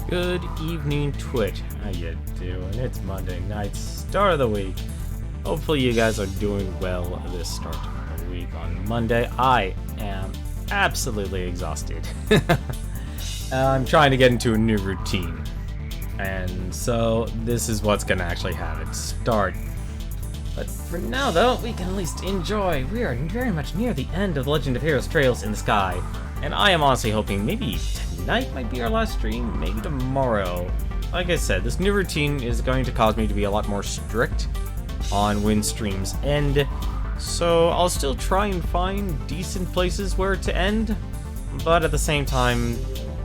Good evening, Twitch. How you doing? It's Monday night, start of the week. Hopefully you guys are doing well this start of the week on Monday. I am absolutely exhausted. I'm trying to get into a new routine. And so this is what's gonna actually have it start. But for now though, we can at least enjoy. We are very much near the end of Legend of Heroes Trails in the Sky. And I am honestly hoping maybe tonight might be our last stream, maybe tomorrow. Like I said, this new routine is going to cause me to be a lot more strict on when streams end. So I'll still try and find decent places where to end, but at the same time,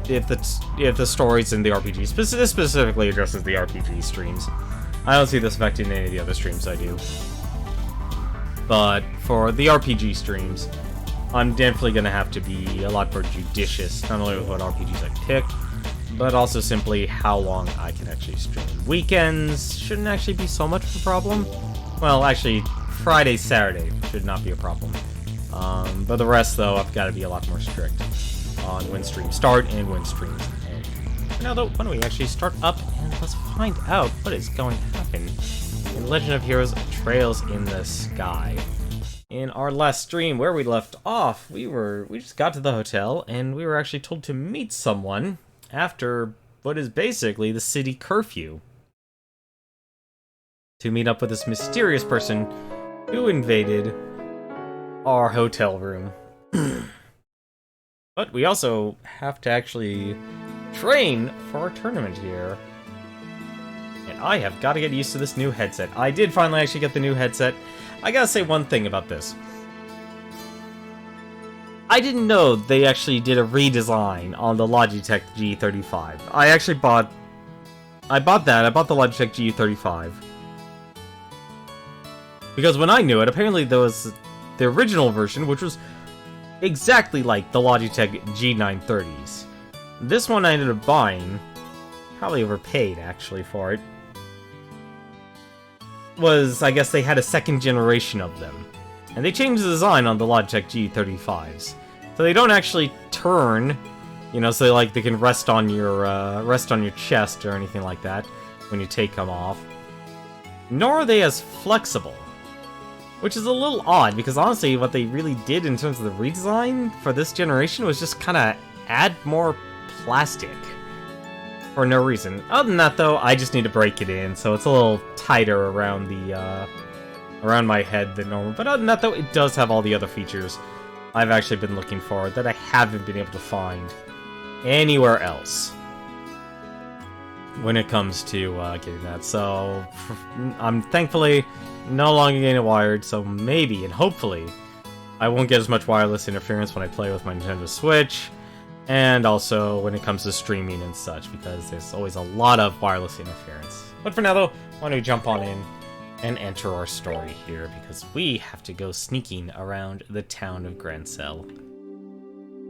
if the stories in the RPG specifically addresses the RPG streams, I don't see this affecting any of the other streams I do. But for the RPG streams, I'm definitely going to have to be a lot more judicious, not only with what RPGs I pick, but also simply how long I can actually stream. Weekends shouldn't actually be so much of a problem. Well, actually, Friday, Saturday should not be a problem. But the rest, though, I've got to be a lot more strict on when streams start and when streams end. Now, though, why don't we actually start up and let's find out what is going to happen in Legend of Heroes Trails in the Sky. In our last stream, where we left off, we just got to the hotel, and we were actually told to meet someone after what is basically the city curfew. To meet up with this mysterious person who invaded our hotel room. But we also have to actually train for our tournament here. And I have got to get used to this new headset. I did finally actually get the new headset. I gotta say one thing about this. I didn't know they actually did a redesign on the Logitech G35. I bought the Logitech G35. Because when I knew it, apparently there was the original version, which was exactly like the Logitech G930s. This one I ended up buying, probably overpaid actually for it, was, I guess they had a second generation of them. And they changed the design on the Logitech G35s. So they don't actually turn, you know, so like they can rest on your chest or anything like that when you take them off. Nor are they as flexible. Which is a little odd, because honestly what they really did in terms of the redesign for this generation was just kinda add more plastic. For no reason. Other than that, though, I just need to break it in, so it's a little tighter around the around my head than normal. But other than that, though, it does have all the other features I've actually been looking for that I haven't been able to find anywhere else when it comes to getting that. So I'm thankfully no longer getting it wired. So maybe and hopefully I won't get as much wireless interference when I play with my Nintendo Switch. And also when it comes to streaming and such, because there's always a lot of wireless interference. But for now, though, why don't we jump on in and enter our story here, because we have to go sneaking around the town of Grancel.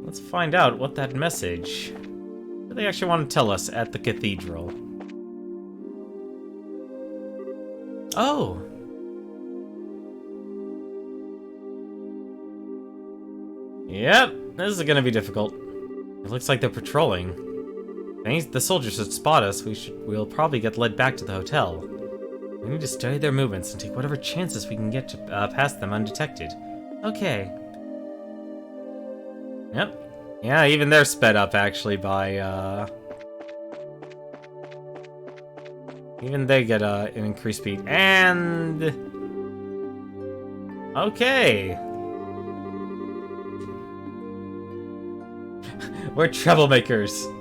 Let's find out what that message that they actually want to tell us at the cathedral. Oh! Yep, this is gonna be difficult. It looks like they're patrolling. If the soldiers should spot us, we'll probably get led back to the hotel. We need to study their movements and take whatever chances we can get to past them undetected. Okay. Yep. Yeah, even they're sped up actually by even they get an increased speed. And okay. We're troublemakers.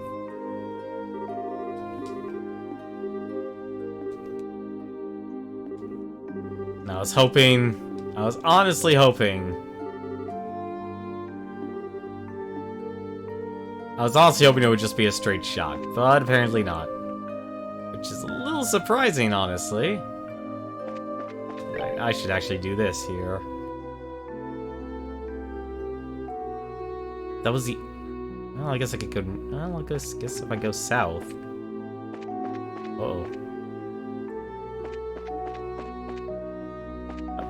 I was honestly hoping. I was honestly hoping it would just be a straight shot, but apparently not. Which is a little surprising, honestly. I should actually do this here. That was the... Well, I guess I could go... Well, I guess if I go south... Uh-oh.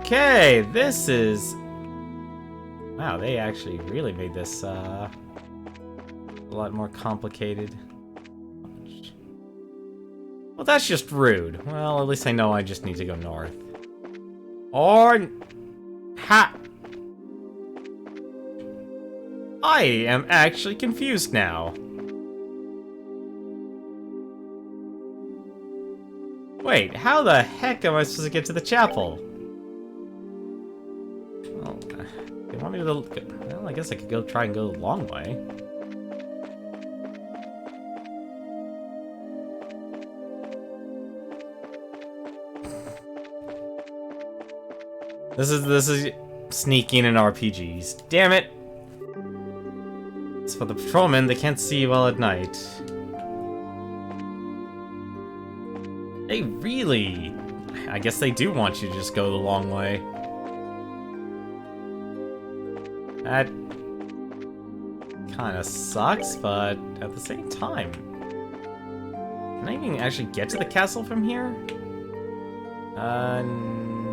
Okay, this is... Wow, they actually really made this, a lot more complicated. Well, that's just rude. Well, at least I know I just need to go north. Or... Ha! I am actually confused now. Wait, how the heck am I supposed to get to the chapel? Well, they want me to... Well, I guess I could go try and go the long way. This is sneaking in RPGs. Damn it! It's for the patrolmen, they can't see well at night. They really... I guess they do want you to just go the long way. That kinda sucks, but at the same time... Can I even actually get to the castle from here?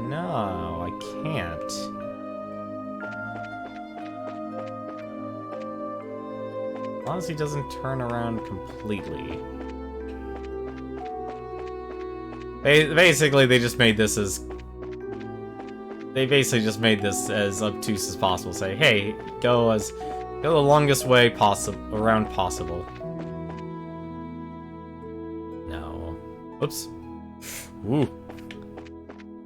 No, I can't. As long as he doesn't turn around completely. Basically, they just made this as... They basically just made this as obtuse as possible. Say, hey, go the longest way around possible. No. Oops. Ooh.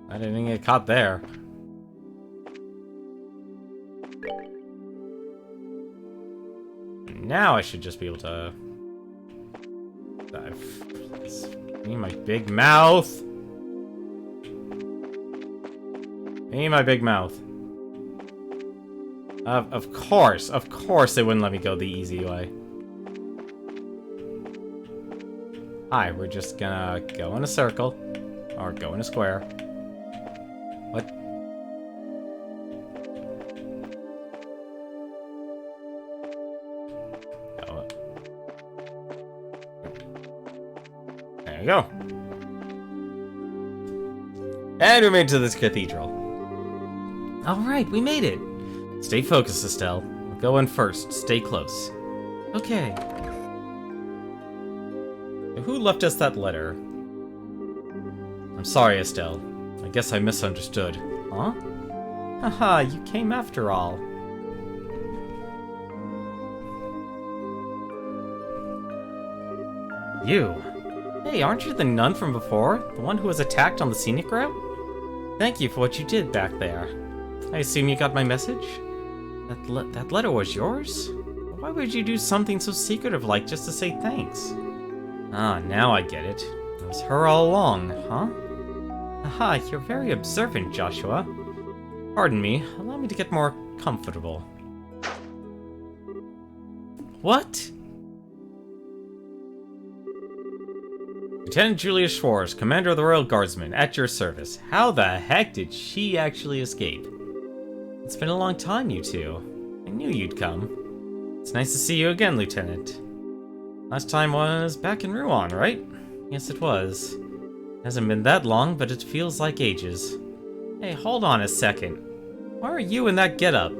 I didn't even get caught there. Now I should just be able to... Me, my big mouth! Me, my big mouth. Of course they wouldn't let me go the easy way. Hi, we're just gonna go in a circle. Or go in a square. What? Oh. There you go. And we made it to this cathedral. Alright, we made it. Stay focused, Estelle. I'll go in first. Stay close. Okay. Who left us that letter? I'm sorry, Estelle. I guess I misunderstood. Huh? Haha, you came after all. You? Hey, aren't you the nun from before? The one who was attacked on the scenic route? Thank you for what you did back there. I assume you got my message? That letter was yours? Why would you do something so secretive like just to say thanks? Ah, now I get it. It was her all along, huh? Aha, you're very observant, Joshua. Pardon me, allow me to get more comfortable. What? Lieutenant Julia Schwartz, Commander of the Royal Guardsmen, at your service. How the heck did she actually escape? It's been a long time, you two. I knew you'd come. It's nice to see you again, Lieutenant. Last time was back in Rouen, right? Yes, it was. Hasn't been that long, but it feels like ages. Hey, hold on a second. Why are you in that getup?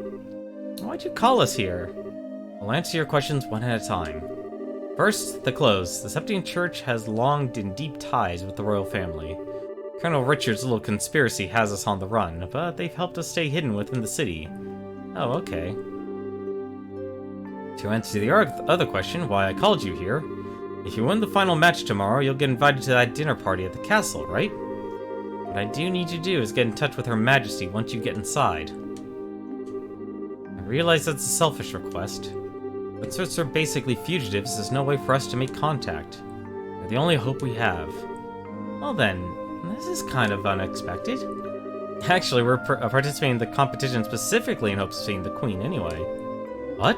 Why'd you call us here? I'll answer your questions one at a time. First, the clothes. The Septian Church has long and deep ties with the royal family. Colonel Richard's little conspiracy has us on the run, but they've helped us stay hidden within the city. Oh, okay. To answer the other question, why I called you here, if you win the final match tomorrow, you'll get invited to that dinner party at the castle, right? What I do need you to do is get in touch with Her Majesty once you get inside. I realize that's a selfish request, but since we're basically fugitives, there's no way for us to make contact. They're the only hope we have. Well then, this is kind of unexpected. Actually, we're participating in the competition specifically in hopes of seeing the Queen anyway. What?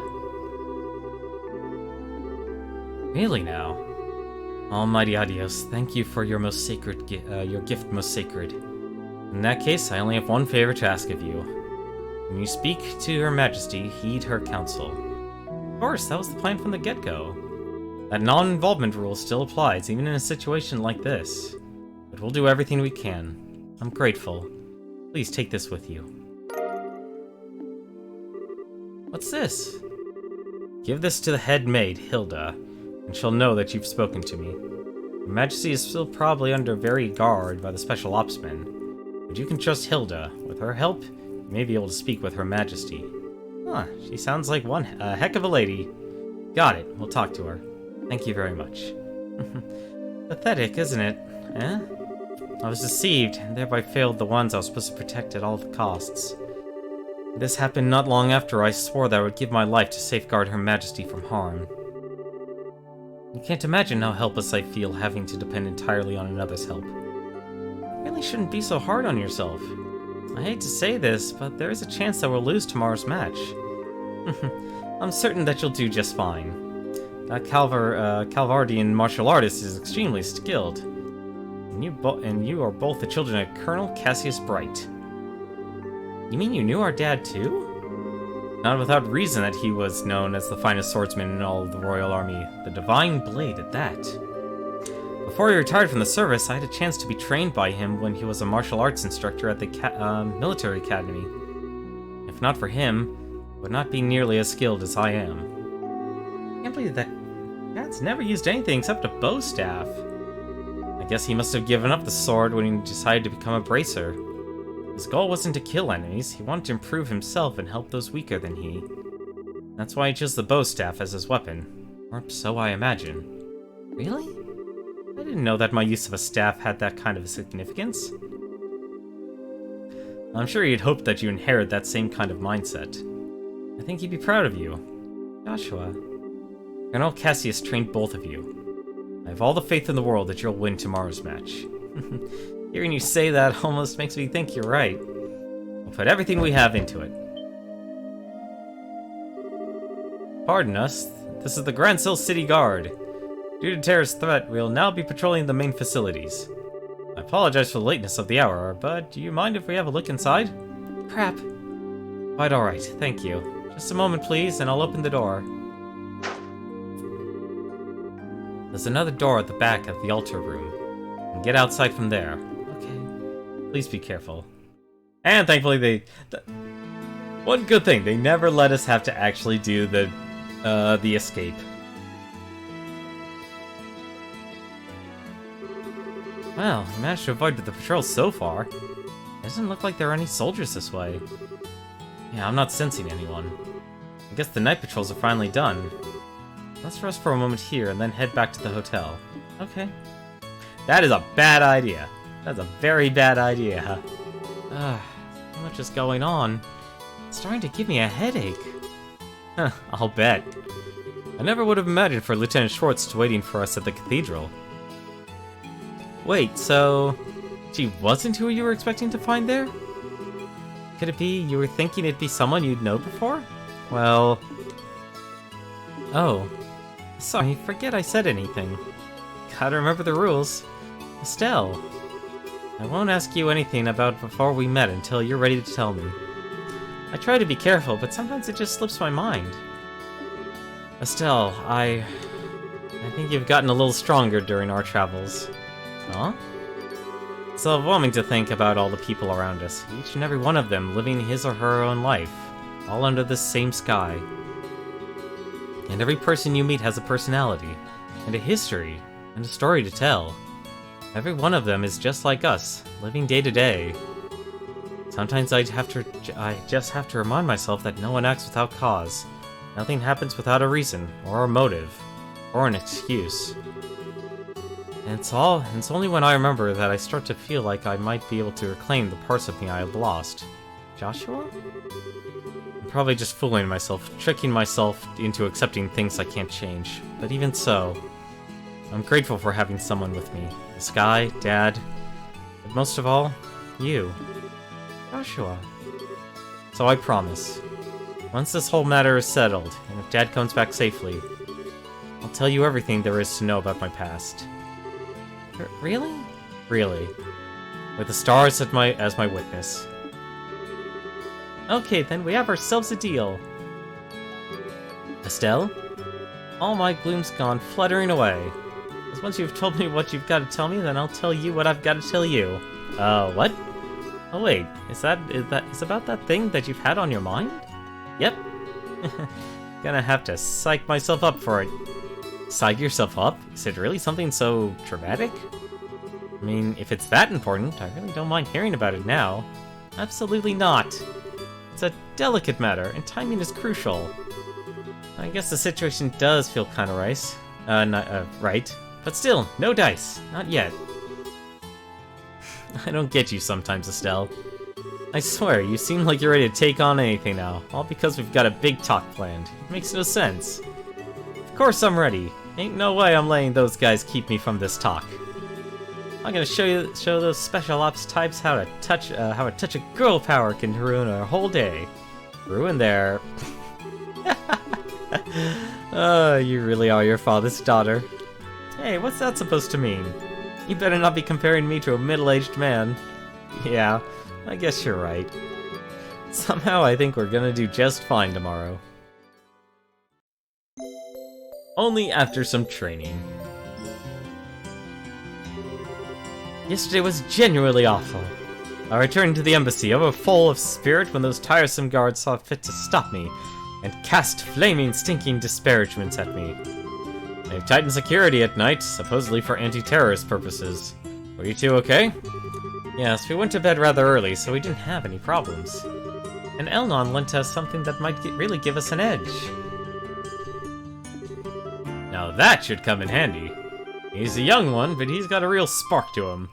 Really now? Almighty Adios, thank you for your most sacred your gift most sacred. In that case, I only have one favor to ask of you. When you speak to Her Majesty, heed her counsel. Of course, that was the plan from the get-go. That non-involvement rule still applies, even in a situation like this. But we'll do everything we can. I'm grateful. Please take this with you. What's this? Give this to the head maid, Hilda, and she'll know that you've spoken to me. Her Majesty is still probably under very guard by the Special Ops men, but you can trust Hilda. With her help, you may be able to speak with Her Majesty. Huh, she sounds like one heck of a lady. Got it, we'll talk to her. Thank you very much. Pathetic, isn't it? Eh? I was deceived, and thereby failed the ones I was supposed to protect at all the costs. This happened not long after I swore that I would give my life to safeguard Her Majesty from harm. You can't imagine how helpless I feel having to depend entirely on another's help. You really shouldn't be so hard on yourself. I hate to say this, but there is a chance that we'll lose tomorrow's match. I'm certain that you'll do just fine. That Calvardian martial artist is extremely skilled. And you are both the children of Colonel Cassius Bright. You mean you knew our dad too? Not without reason that he was known as the finest swordsman in all of the Royal Army, the Divine Blade at that. Before he retired from the service, I had a chance to be trained by him when he was a martial arts instructor at the military academy. If not for him, I would not be nearly as skilled as I am. I can't believe that Dad's never used anything except a bow staff. I guess he must have given up the sword when he decided to become a bracer. His goal wasn't to kill enemies, he wanted to improve himself and help those weaker than he. That's why he chose the bow staff as his weapon. Or so I imagine. Really? I didn't know that my use of a staff had that kind of a significance. I'm sure he'd hoped that you inherit that same kind of mindset. I think he'd be proud of you. Joshua. Colonel Cassius trained both of you. I have all the faith in the world that you'll win tomorrow's match. Hearing you say that almost makes me think you're right. We'll put everything we have into it. Pardon us, this is the Gransil City Guard. Due to terrorist threat, we'll now be patrolling the main facilities. I apologize for the lateness of the hour, but do you mind if we have a look inside? Crap. Quite alright, thank you. Just a moment, please, and I'll open the door. There's another door at the back of the altar room. And get outside from there. Okay. Please be careful. And thankfully one good thing, they never let us have to actually do the escape. Well, we managed to avoid the patrol so far. It doesn't look like there are any soldiers this way. Yeah, I'm not sensing anyone. I guess the night patrols are finally done. Let's rest for a moment here and then head back to the hotel. Okay. That is a bad idea. That's a very bad idea. So much is going on. It's starting to give me a headache. Huh, I'll bet. I never would have imagined for Lieutenant Schwartz waiting for us at the cathedral. Wait, so she wasn't who you were expecting to find there? Could it be you were thinking it'd be someone you'd know before? Well... Oh. Sorry, forget I said anything. Gotta remember the rules. Estelle. I won't ask you anything about before we met until you're ready to tell me. I try to be careful, but sometimes it just slips my mind. Estelle, I think you've gotten a little stronger during our travels. Huh? It's overwhelming to think about all the people around us, each and every one of them living his or her own life. all under the same sky. And every person you meet has a personality, and a history, and a story to tell. Every one of them is just like us, living day to day. Sometimes I just have to remind myself that no one acts without cause. Nothing happens without a reason, or a motive, or an excuse. And it's only when I remember that I start to feel like I might be able to reclaim the parts of me I have lost. Joshua? I'm probably just fooling myself, tricking myself into accepting things I can't change. But even so, I'm grateful for having someone with me. The sky, Dad, but most of all, you. Joshua. So I promise, once this whole matter is settled, and if Dad comes back safely, I'll tell you everything there is to know about my past. Really? Really. With the stars as my witness. Okay, then we have ourselves a deal. Estelle? All my gloom's gone fluttering away. Because once you've told me what you've got to tell me, then I'll tell you what I've got to tell you. What? Oh wait, is about that thing that you've had on your mind? Yep. Gonna have to psych myself up for it. Psych yourself up? Is it really something so dramatic? I mean, if it's that important, I really don't mind hearing about it now. Absolutely not. It's a delicate matter, and timing is crucial. I guess the situation does feel kinda right. But still, no dice. Not yet. I don't get you sometimes, Estelle. I swear, you seem like you're ready to take on anything now, all because we've got a big talk planned. It makes no sense. Of course I'm ready. Ain't no way I'm letting those guys keep me from this talk. I'm gonna show those special ops types how a touch of girl power can ruin a whole day. Ruin their... you really are your father's daughter. Hey, what's that supposed to mean? You better not be comparing me to a middle-aged man. Yeah, I guess you're right. Somehow I think we're gonna do just fine tomorrow. Only after some training. Yesterday was genuinely awful. I returned to the embassy over full of spirit when those tiresome guards saw fit to stop me and cast flaming, stinking disparagements at me. They've tightened security at night, supposedly for anti-terrorist purposes. Were you two okay? Yes, we went to bed rather early, so we didn't have any problems. And Elnon lent us something that might really give us an edge. Now that should come in handy. He's a young one, but he's got a real spark to him.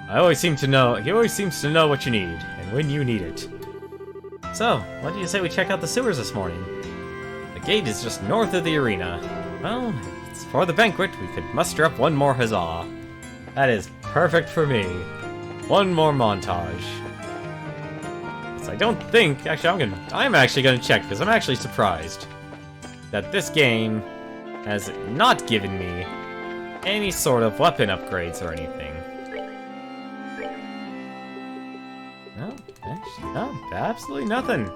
He always seems to know what you need, and when you need it. So, what do you say we check out the sewers this morning? The gate is just north of the arena. Well, for the banquet, we could muster up one more huzzah. That is perfect for me. One more montage. So I don't think... Actually, I'm actually gonna check, because I'm actually surprised that this game has not given me any sort of weapon upgrades or anything. No, actually, no, absolutely nothing.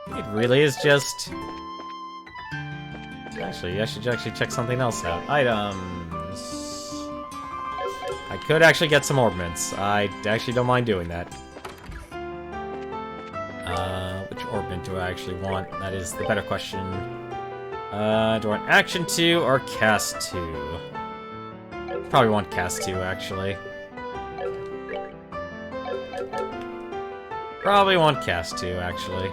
It really is just... Actually, I should actually check something else out. Items... I could actually get some orbments. I actually don't mind doing that. Which orbment do I actually want? That is the better question. Do I want Action 2 or Cast 2? Probably want Cast 2, actually. Probably want Cast 2, actually.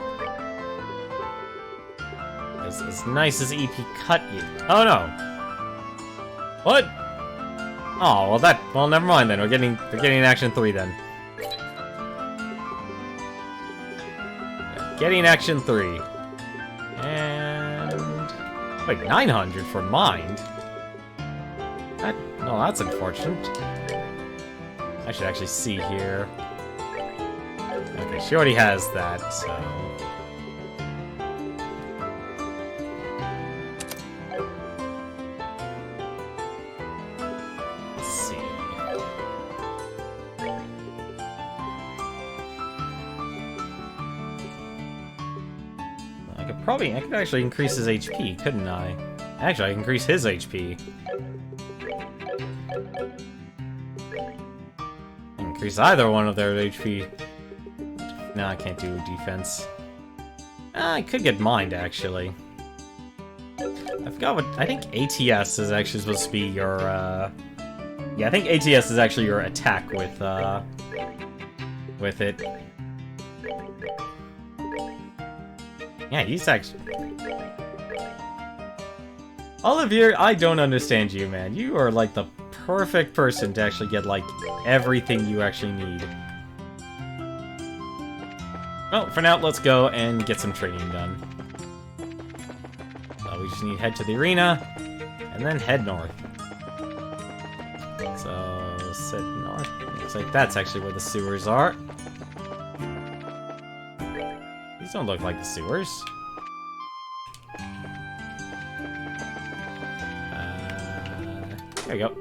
As nice as EP Cut you. Oh no! What? Oh, well never mind then. We're getting Action 3 then. Yeah, getting Action 3. And... Wait, 900 for Mind? No, that's unfortunate. I should actually see here. Okay, she already has that, so... Let's see. I could actually increase his HP, couldn't I? Actually, I can increase his HP. Increase either one of their HP. No, I can't do defense. I could get mined, actually. I forgot what... I think ATS is actually supposed to be your, Yeah, I think ATS is actually your attack with it. Yeah, he's actually... Olivier, I don't understand you, man. You are, like, the perfect person to actually get, like, everything you actually need. Well, for now, let's go and get some training done. We just need to head to the arena, and then head north. So, sit north. Looks like that's actually where the sewers are. These don't look like the sewers. There we go.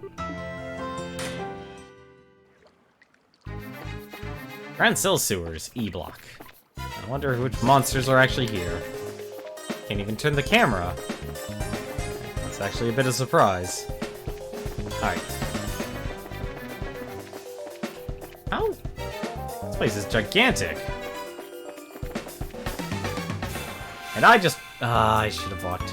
Grand Sill Sewers, E-Block. I wonder which monsters are actually here. Can't even turn the camera. That's actually a bit of a surprise. Alright. How? This place is gigantic. And I just... I should have walked.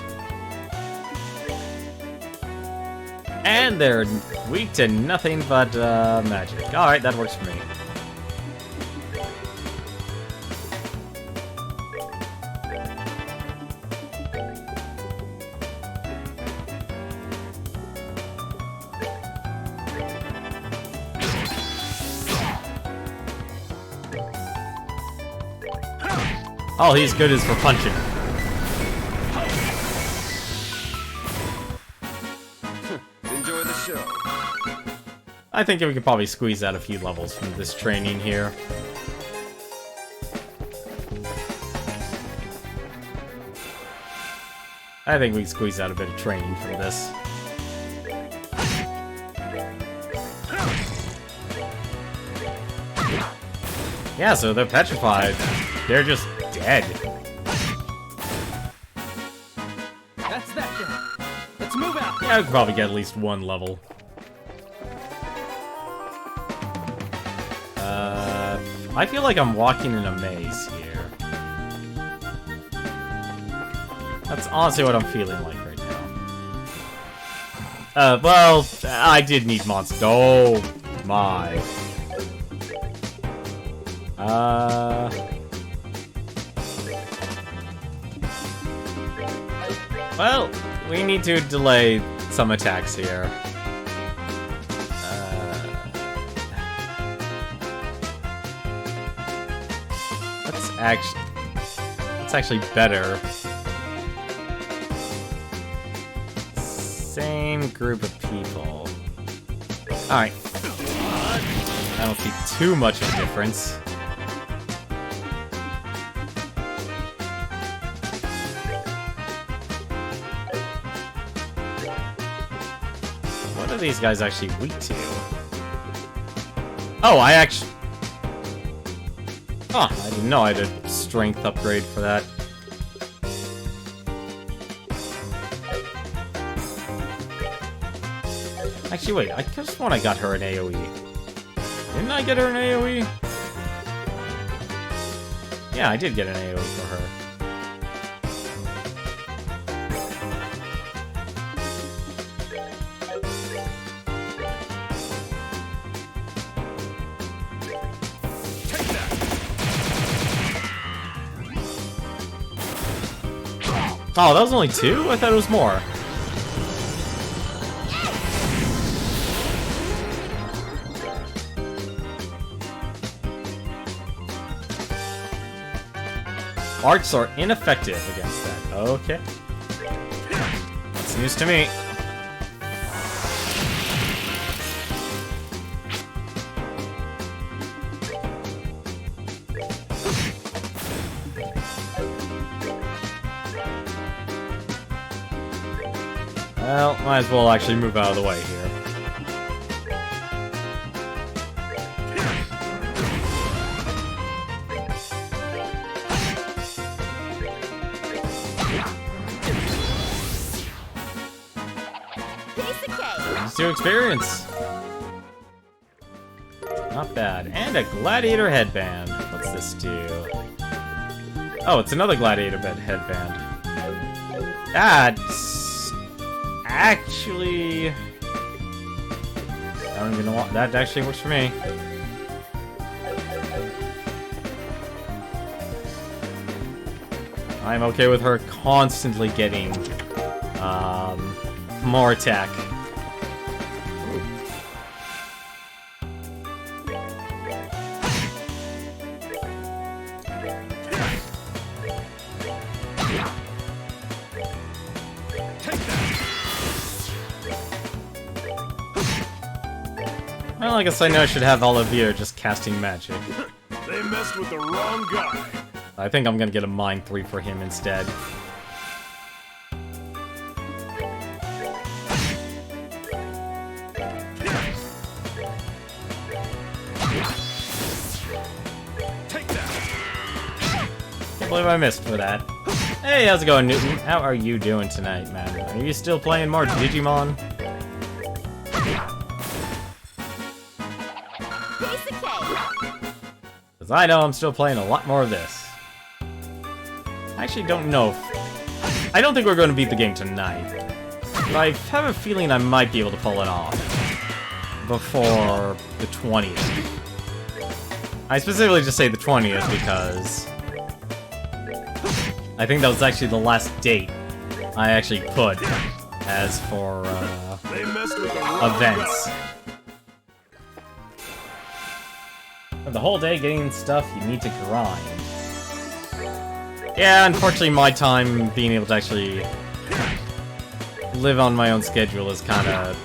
And they're weak to nothing but magic. Alright, that works for me. All he's good is for punching. Enjoy the show. I think we could probably squeeze out a few levels from this training here. I think we can squeeze out a bit of training from this. Yeah, so they're petrified. They're just dead. That's that guy. Let's move out. Yeah, I could probably get at least one level. I feel like I'm walking in a maze here. That's honestly what I'm feeling like right now. Well, I did need monsters. Oh my. Well, we need to delay some attacks here. That's actually better. Same group of people. Alright. I don't see too much of a difference. What are these guys actually weak to? Oh, I actually... Oh, I didn't know I had a strength upgrade for that. Actually, wait, I could have sworn I got her an AoE. Didn't I get her an AoE? Yeah, I did get an AoE for her. Oh, that was only 2? I thought it was more. Arts are ineffective against that. Okay. That's news to me. Well, might as well actually move out of the way here. Easy to experience. Not bad. And a gladiator headband. What's this do? Oh, it's another gladiator bed headband. That's actually... I don't even know what... That actually works for me. I'm okay with her constantly getting more attack. Well, I guess I know I should have Olivia just casting magic. They messed with the wrong guy. I think I'm gonna get a Mind 3 for him instead. Can't believe I missed for that. Hey, how's it going, Newton? How are you doing tonight, man? Are you still playing more Digimon? Because I know I'm still playing a lot more of this. I actually don't know. I don't think we're going to beat the game tonight. But I have a feeling I might be able to pull it off before the 20th. I specifically just say the 20th because I think that was actually the last date I actually put as for events. The whole day getting stuff you need to grind. Yeah, unfortunately my time being able to actually live on my own schedule is kinda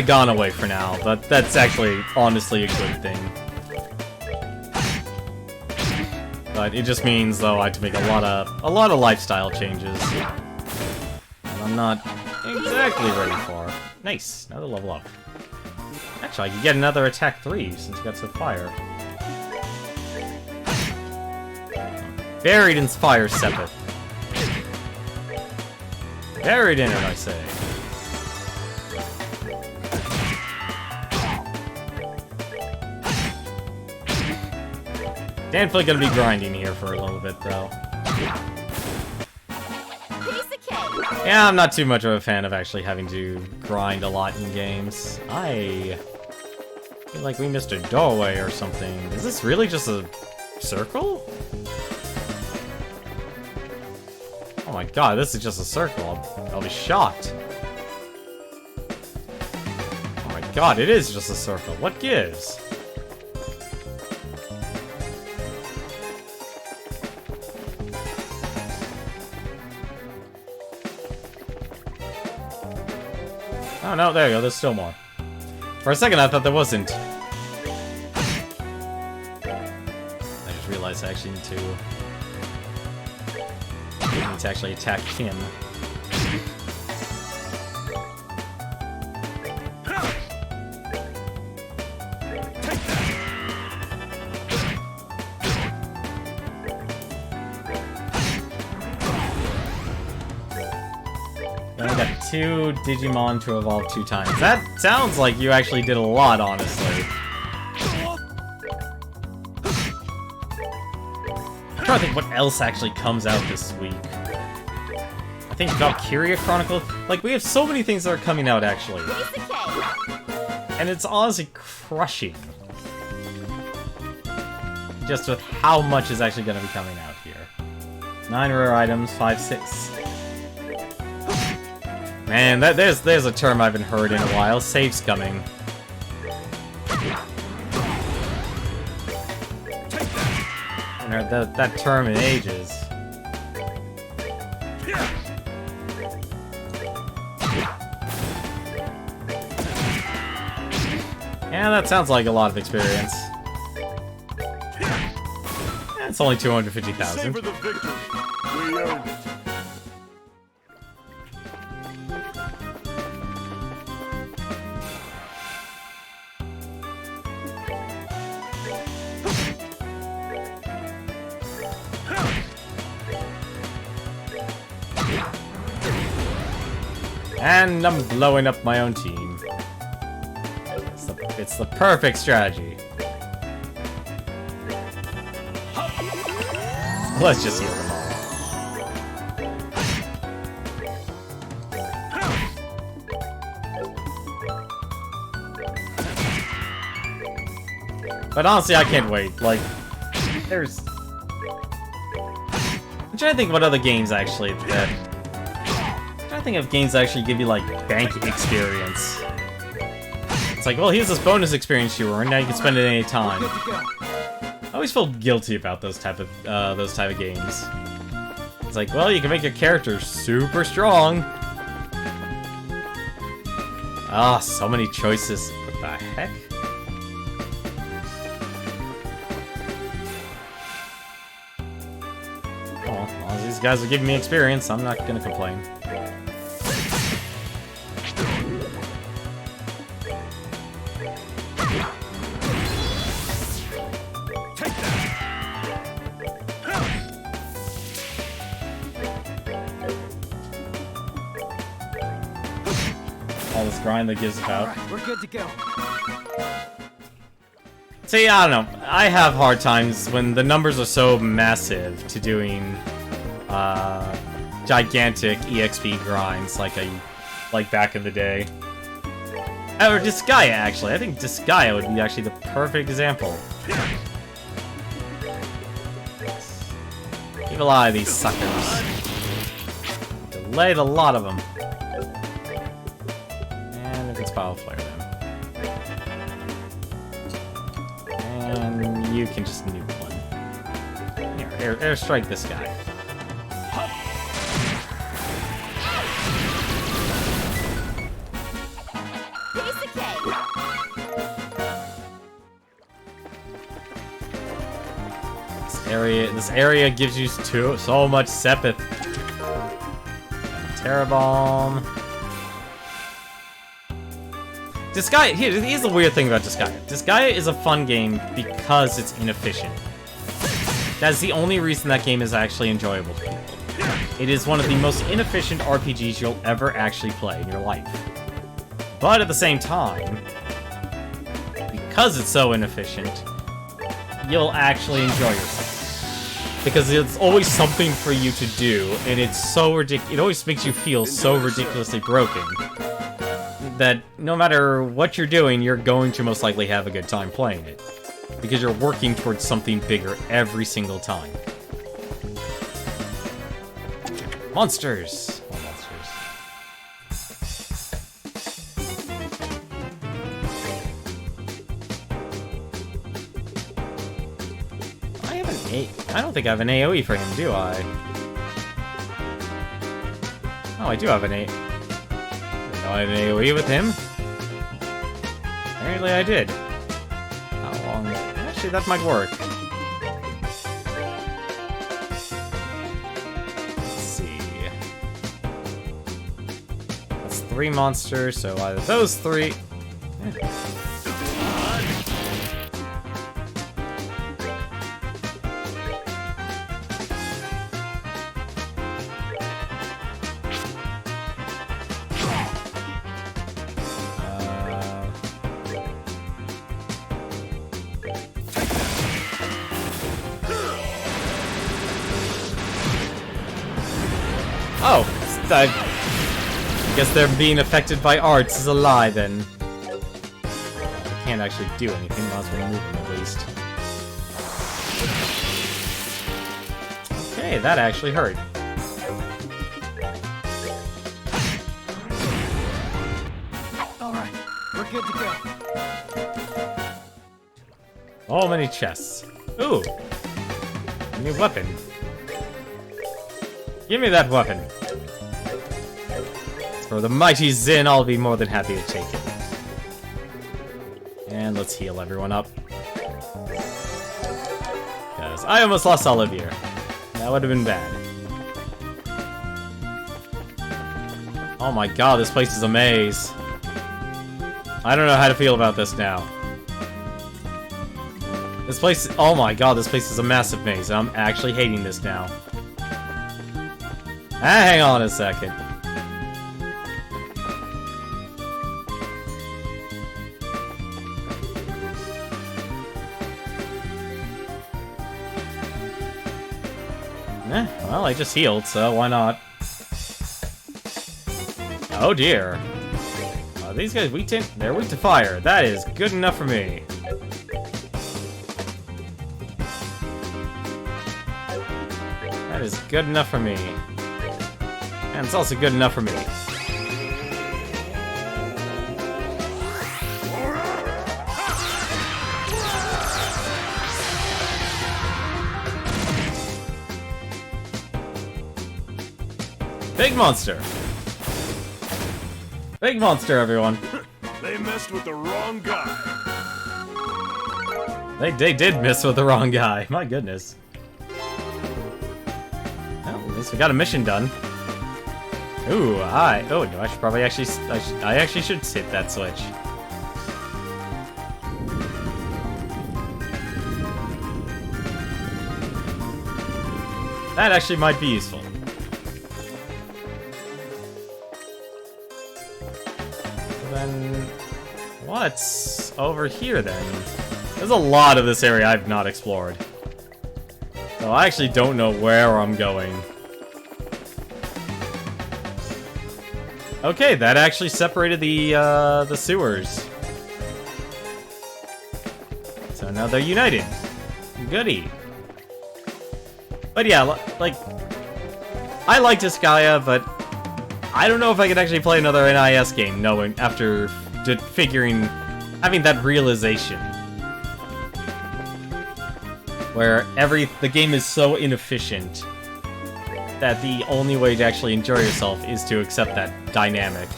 gone away for now, but that's actually honestly a good thing. But it just means though I have to make a lot of lifestyle changes. And I'm not exactly ready for. Nice, another level up. Actually I could get another attack 3 since you got some fire. Buried in Fire Sepith. Buried in it, I say. Definitely gonna be grinding here for a little bit, though. Yeah, I'm not too much of a fan of actually having to grind a lot in games. I feel like we missed a doorway or something. Is this really just a circle? Oh my god, this is just a circle. I'll be shocked. Oh my god, it is just a circle. What gives? Oh no, there you go, there's still more. For a second I thought there wasn't. I just realized I actually need to actually attack him. I got 2 Digimon to evolve 2 times. That sounds like you actually did a lot, honestly. I'm trying to think what else actually comes out this week. I think Valkyria Chronicle. Like, we have so many things that are coming out, actually. And it's honestly crushing. Just with how much is actually going to be coming out here. 9 rare items, 5, 6. Man, there's a term I haven't heard in a while. Safe's coming. I haven't heard that term in ages. Yeah, that sounds like a lot of experience. Yeah, it's only 250,000. Savor the victory. We earned it. And I'm blowing up my own team. It's the perfect strategy. Let's just heal them all. But honestly, I can't wait. Like, there's... I'm trying to think what other games actually that... I'm trying to think of games that actually give you, like, bank experience. It's like, well, here's this bonus experience you earned, now you can spend it any time. I always feel guilty about those type of games. It's like, well, you can make your character super strong. Ah, so many choices. What the heck? Well, as long as these guys are giving me experience, I'm not gonna complain. All this grind that gives about. Alright, we're good to go. See, I don't know. I have hard times when the numbers are so massive to doing gigantic EXP grinds like back in the day. Or Disgaea, actually. I think Disgaea would be actually the perfect example. Evil Eye, these suckers. Delayed a lot of them. And if it's Power Flare them. And you can just nuke one. Here, airstrike this guy. This area gives you so much Sepith. Terra Bomb. Disgaea, here's the weird thing about Disgaea. Disgaea is a fun game because it's inefficient. That's the only reason that game is actually enjoyable to people. It is one of the most inefficient RPGs you'll ever actually play in your life. But at the same time, because it's so inefficient, you'll actually enjoy yourself. Because it's always something for you to do, and it's so ridiculous. It always makes you feel so ridiculously broken that no matter what you're doing, you're going to most likely have a good time playing it. Because you're working towards something bigger every single time. Monsters! More monsters. I don't think I have an AoE for him, do I? Oh, I do have an I didn't know I had an AoE with him. Apparently I did. How long? Actually, that might work. Let's see. That's 3 monsters, so either those 3... Oh, I guess they're being affected by arts is a lie, then. I can't actually do anything, might as well move them at least. Okay, that actually hurt. Alright, we're good to go. Oh, many chests. Ooh! A new weapon. Give me that weapon. For the mighty Zin, I'll be more than happy to take it. And let's heal everyone up. Because I almost lost Olivia. That would have been bad. Oh my god, this place is a maze. I don't know how to feel about this now. This place, oh my god, this place is a massive maze. I'm actually hating this now. Hang on a second. Well, I just healed, so why not? Oh dear. These guys weak to... They're weak to fire. That is good enough for me. is good enough for me. And it's also good enough for me. Big monster! Big monster, everyone! They messed with the wrong guy. They did miss with the wrong guy. My goodness. Well, at least we got a mission done. Ooh, oh, no, I should probably actually... I actually should hit that switch. That actually might be useful. Then... what's over here, then? There's a lot of this area I've not explored. So I actually don't know where I'm going. Okay, that actually separated the sewers. So now they're united. Goody. But yeah, like, I like Disgaea, but I don't know if I could actually play another NIS game knowing after having that realization. Where the game is so inefficient that the only way to actually enjoy yourself is to accept that dynamic.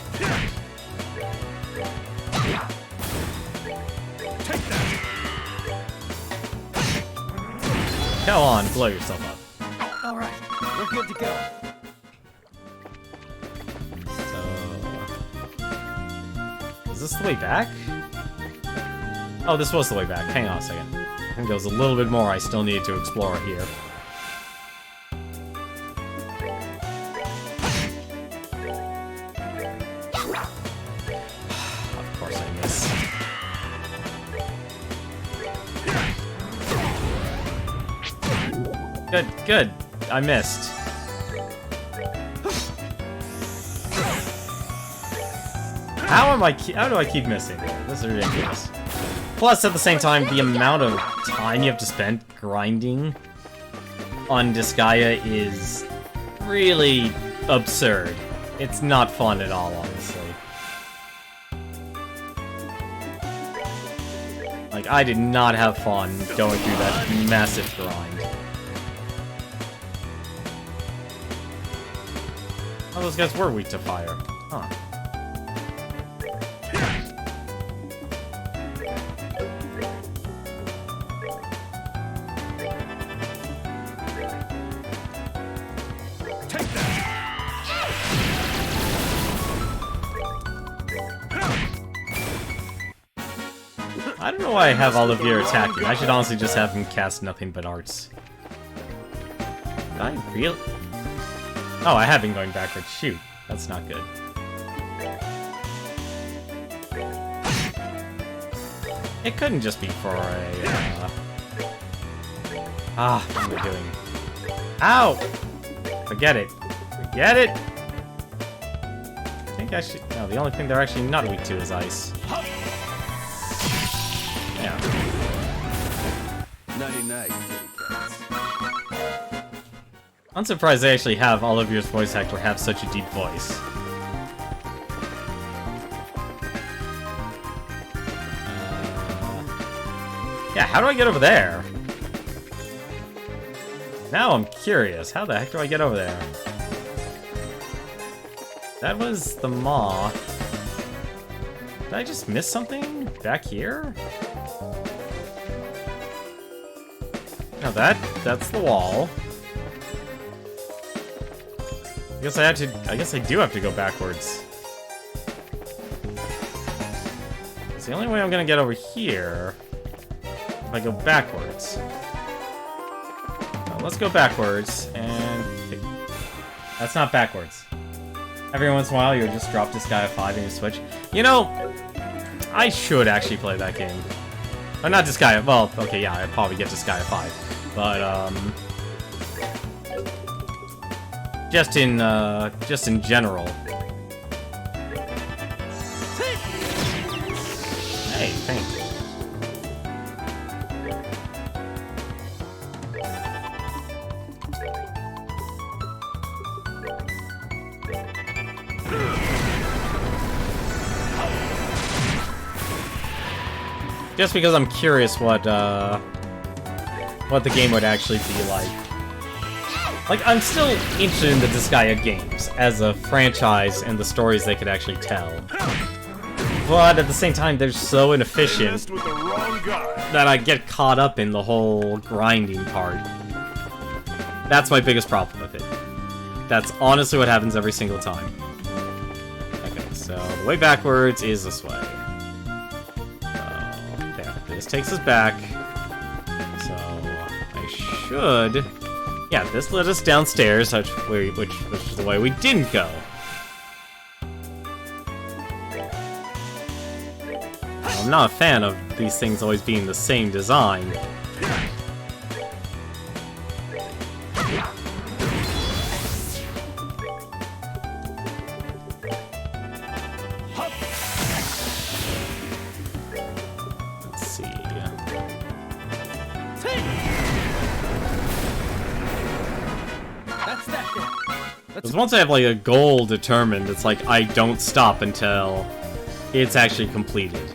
Come on, blow yourself up. Alright, we're good to go. So... is this the way back? Oh, this was the way back. Hang on a second. I think there was a little bit more I still need to explore here. Of course I miss. Good. I missed. How do I keep missing? This is ridiculous. Plus, at the same time, the amount of time you have to spend grinding on Disgaea is really absurd. It's not fun at all, honestly. Like, I did not have fun going through that massive grind. Oh, those guys were weak to fire. Huh. I don't know why I have Olivier attacking. I should honestly just have him cast nothing but arts. Did I really? Oh, I have been going backwards. Shoot. That's not good. It couldn't just be for a... what am I doing? Ow! Forget it. Forget it! I think I should... no, the only thing they're actually not weak to is ice. Yeah. Nighty-night, kitty cats. I'm surprised they actually have Olivier's voice actor have such a deep voice. Yeah, how do I get over there? Now I'm curious. How the heck do I get over there? That was the maw. Did I just miss something back here? No, that's the wall. I guess I do have to go backwards. It's the only way I'm gonna get over here if I go backwards. Now, let's go backwards, and... that's not backwards. Every once in a while, you'll just drop this guy at 5 and you switch. You know, I should actually play that game. Or not this guy, well, okay, yeah, I'd probably get this guy at 5. But, just in general. Hey, thanks. Just because I'm curious what the game would actually be like. Like, I'm still interested in the Disgaea games as a franchise and the stories they could actually tell. But at the same time, they're so They inefficient messed with the wrong guy. that I get caught up in the whole grinding part. That's my biggest problem with it. That's honestly what happens every single time. Okay, so the way backwards is this way. There, this takes us back. So I should... Yeah, this led us downstairs, which is the way we didn't go. I'm not a fan of these things always being the same design. Let's see. That's that then. Because once I have like a goal determined, it's like I don't stop until it's actually completed.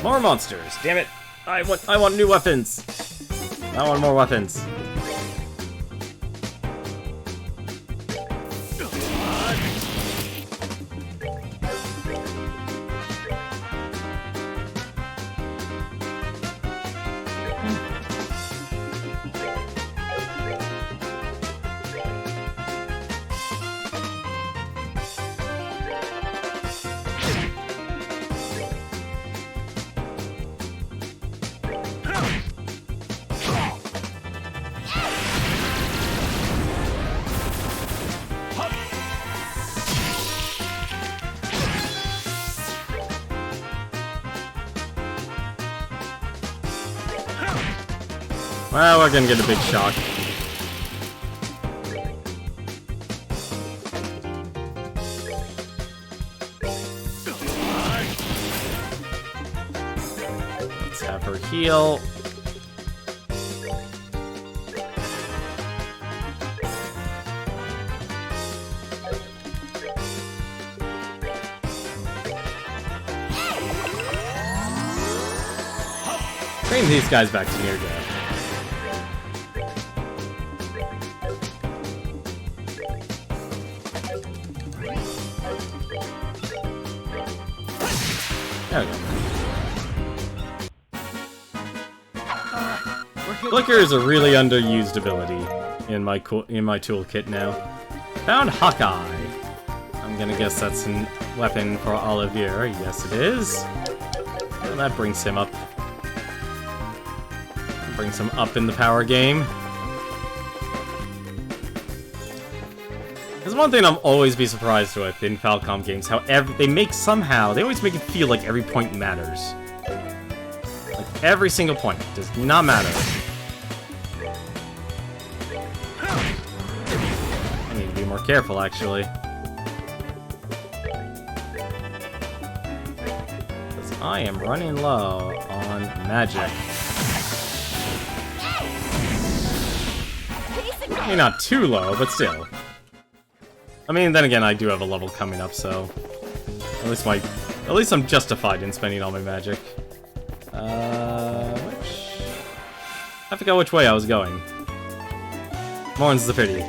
More monsters! Damn it! I want new weapons! I want more weapons. Well, we're gonna get a big shock. Let's have her heal. Bring these guys back to near death. There we go. Flicker is a really underused ability in my toolkit now. Found Hawkeye. I'm gonna guess that's a weapon for Olivier. Yes, it is. And that brings him up. Brings him up in the power game. There's one thing I'm always be surprised with in Falcom games, how they always make it feel like every point matters. Like, every single point does not matter. I need to be more careful, actually. Because I am running low on magic. Maybe not too low, but still. I mean, then again, I do have a level coming up, so at least I'm justified in spending all my magic. I forgot which way I was going. More's the pity.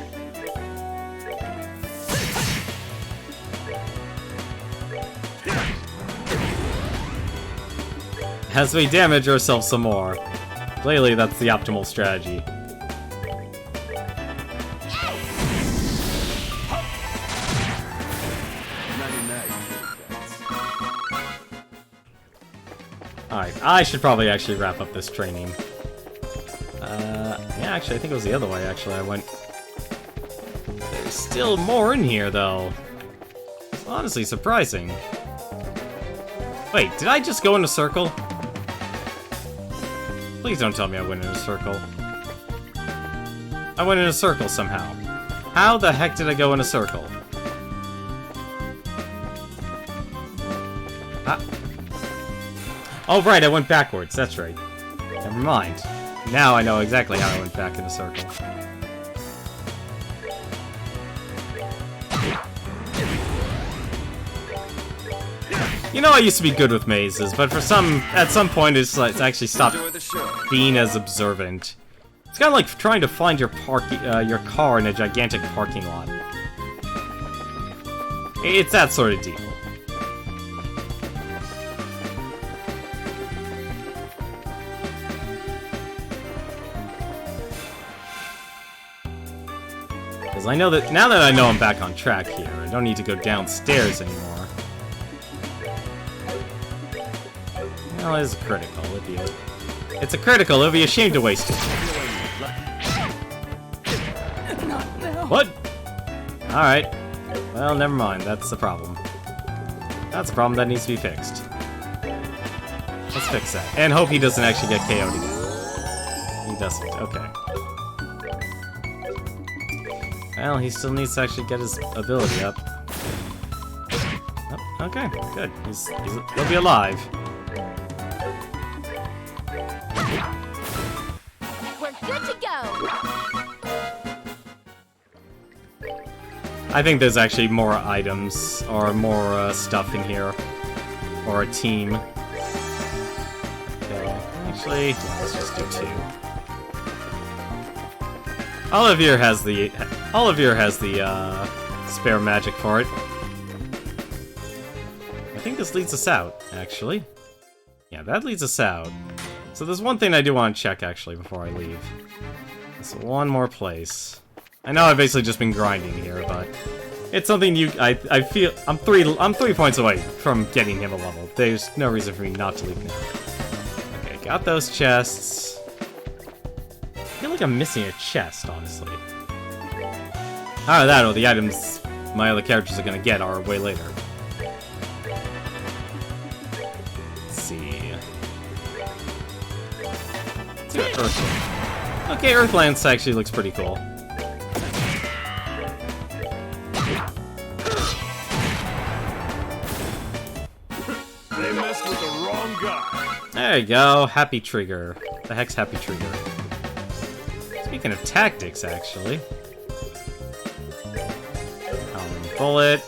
As we damage ourselves some more. Clearly, that's the optimal strategy. Alright, I should probably actually wrap up this training. Yeah, actually, I think it was the other way, actually. I went... There's still more in here, though. It's honestly surprising. Wait, did I just go in a circle? Please don't tell me I went in a circle. I went in a circle somehow. How the heck did I go in a circle? Oh, right, I went backwards. That's right. Never mind. Now I know exactly how I went back in a circle. You know, I used to be good with mazes, but at some point, it's actually stopped Enjoy the show. being as observant. It's kind of like trying to find your car in a gigantic parking lot. It's that sort of deal. Because I know that now that I know I'm back on track here, I don't need to go downstairs anymore. Well, it is critical. It's a critical. It'd be a shame to waste it. What? Alright. Well, never mind. That's the problem. That's a problem that needs to be fixed. Let's fix that. And hope he doesn't actually get KO'd again. He doesn't. Okay. Well, he still needs to actually get his ability up. Oh, okay, good. He'll be alive. We're good to go. I think there's actually more items or more stuff in here, or a team. Okay, actually, yeah, let's just do 2. Olivier has the spare magic for it. I think this leads us out, actually. Yeah, that leads us out. So there's one thing I do want to check, actually, before I leave. There's one more place. I know I've basically just been grinding here, but it's something I feel I'm 3 points away from getting him a level. There's no reason for me not to leave now. Okay, got those chests. I feel like I'm missing a chest, honestly. Either that or the items my other characters are gonna get are way later. Let's see. Let's see what Earthland. Okay, Earthlands actually looks pretty cool. They messed with the wrong guy. There you go, Happy Trigger. The heck's Happy Trigger? Speaking of tactics, actually. Bullet.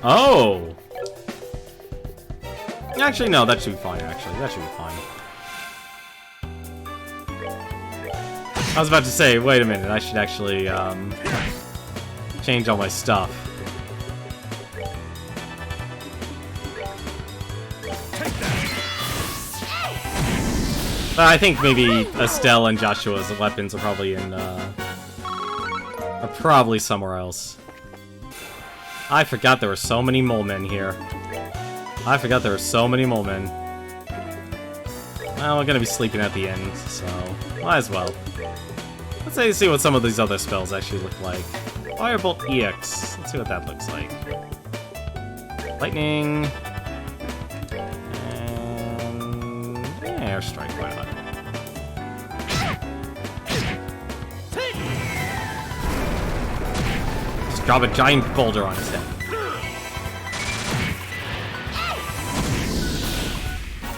Oh! Actually, no, that should be fine, actually. That should be fine. I was about to say, wait a minute, I should actually, change all my stuff. But I think maybe Estelle and Joshua's weapons are probably in, are probably somewhere else. I forgot there were so many mole men here. I forgot there were so many mole men. Well, we're gonna be sleeping at the end, so might as well. Let's see what some of these other spells actually look like. Firebolt EX. Let's see what that looks like. Lightning. And airstrike, why not? Just drop a giant boulder on his head.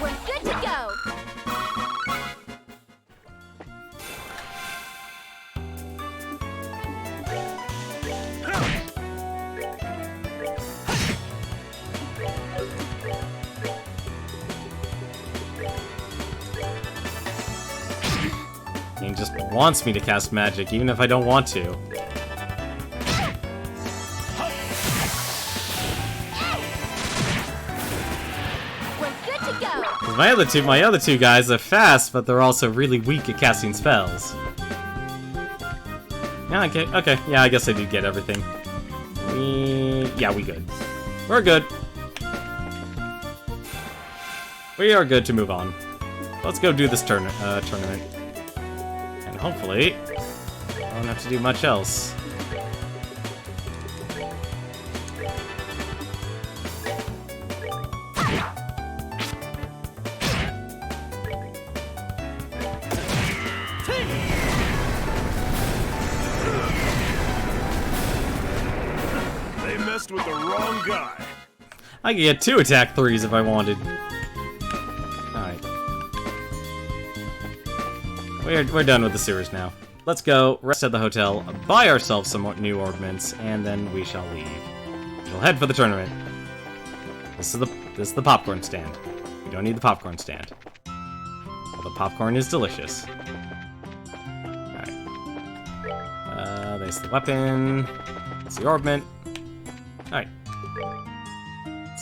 We're good to go. He just wants me to cast magic, even if I don't want to. We're good to go. 'Cause my other two guys are fast, but they're also really weak at casting spells. Yeah, okay, yeah, I guess I did get everything. Yeah, we good. We're good. We are good to move on. Let's go do this tournament. And hopefully, I don't have to do much else. They messed with the wrong guy. I could get 2 attack 3s if I wanted. Alright. We're done with the sewers now. Let's go, rest at the hotel, buy ourselves some more new ornaments, and then we shall leave. We'll head for the tournament. This is the popcorn stand. We don't need the popcorn stand. Well, the popcorn is delicious. Alright. There's the weapon. There's the orbment. Alright.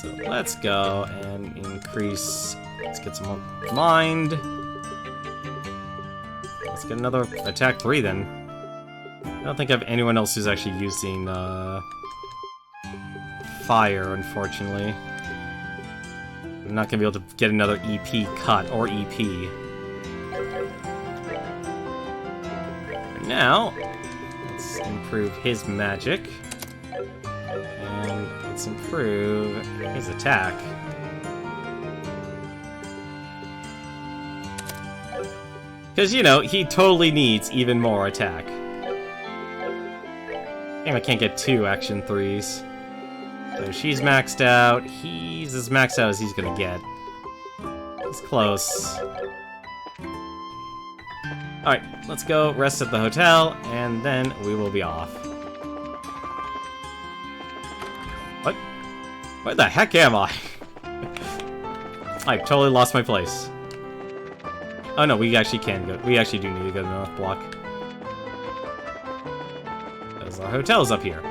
So let's go and increase. Let's get some more mind. Let's get another attack 3 then. I don't think I have anyone else who's actually using fire, unfortunately. I'm not gonna be able to get another EP cut or EP. For now, let's improve his magic. And let's improve his attack. Because, you know, he totally needs even more attack. Damn, I can't get 2 action 3s. So she's maxed out. He's as maxed out as he's gonna get. He's close. Alright, let's go rest at the hotel, and then we will be off. What? Where the heck am I? I totally lost my place. Oh no, we actually can go. We actually do need to go to the North Block. Because our hotel's up here.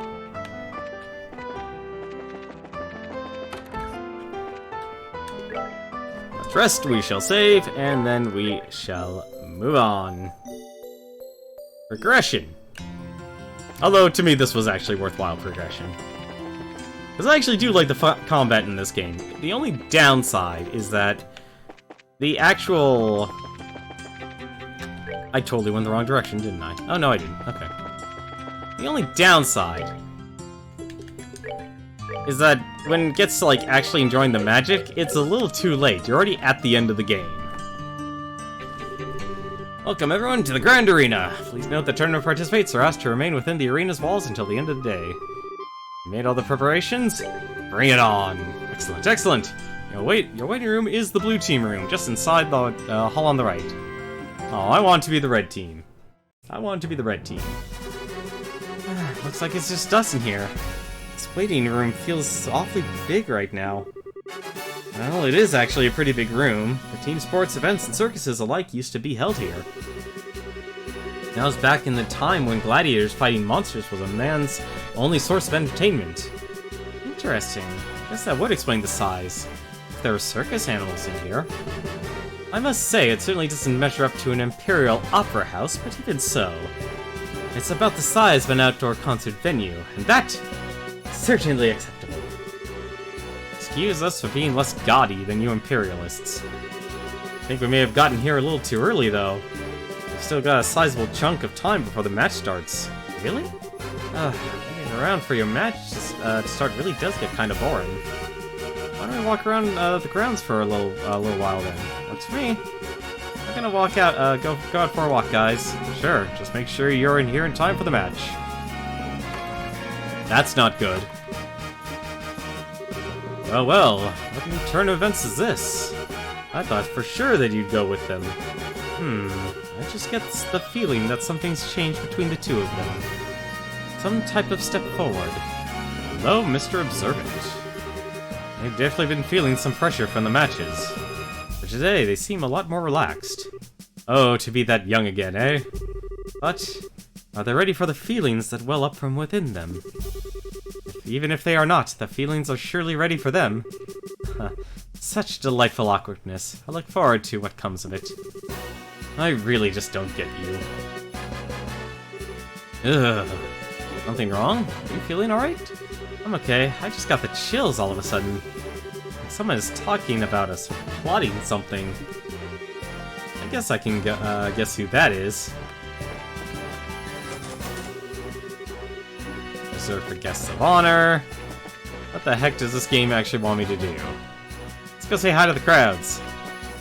Let's rest, we shall save, and then we shall move on. Progression. Although, to me, this was actually worthwhile progression. Because I actually do like the combat in this game. The only downside is that the actual... I totally went the wrong direction, didn't I? Oh, no, I didn't. Okay. The only downside is that when it gets to, like, actually enjoying the magic, it's a little too late. You're already at the end of the game. Welcome, everyone, to the Grand Arena. Please note that tournament participants are asked to remain within the arena's walls until the end of the day. You made all the preparations? Bring it on. Excellent, excellent. Your waiting room is the blue team room, just inside the hall on the right. Oh, I want to be the red team. I want to be the red team. Looks like it's just us in here. This waiting room feels awfully big right now. Well, it is actually a pretty big room. The team sports, events, and circuses alike used to be held here. Now it's back in the time when gladiators fighting monsters was a man's only source of entertainment. Interesting. Guess that would explain the size. If there were circus animals in here. I must say, it certainly doesn't measure up to an imperial opera house, but even so. It's about the size of an outdoor concert venue, and that is certainly acceptable. Excuse us for being less gaudy than you imperialists. I think we may have gotten here a little too early, though. We've still got a sizable chunk of time before the match starts. Really? Waiting around for your match to start really does get kind of boring. Why don't we walk around the grounds for a little while then? Works for me. I'm gonna walk out, go out for a walk, guys. Sure, just make sure you're in here in time for the match. That's not good. Well, what new turn of events is this? I thought for sure that you'd go with them. I just get the feeling that something's changed between the two of them. Some type of step forward. Hello, Mr. Observant. They've definitely been feeling some pressure from the matches. But today, they seem a lot more relaxed. Oh, to be that young again, eh? But, are they ready for the feelings that well up from within them? Even if they are not, the feelings are surely ready for them. Such delightful awkwardness. I look forward to what comes of it. I really just don't get you. Ugh. Something wrong? Are you feeling alright? I'm okay. I just got the chills all of a sudden. Someone is talking about us, plotting something. I guess I can guess who that is. Reserved for guests of honor. What the heck does this game actually want me to do? Let's go say hi to the crowds.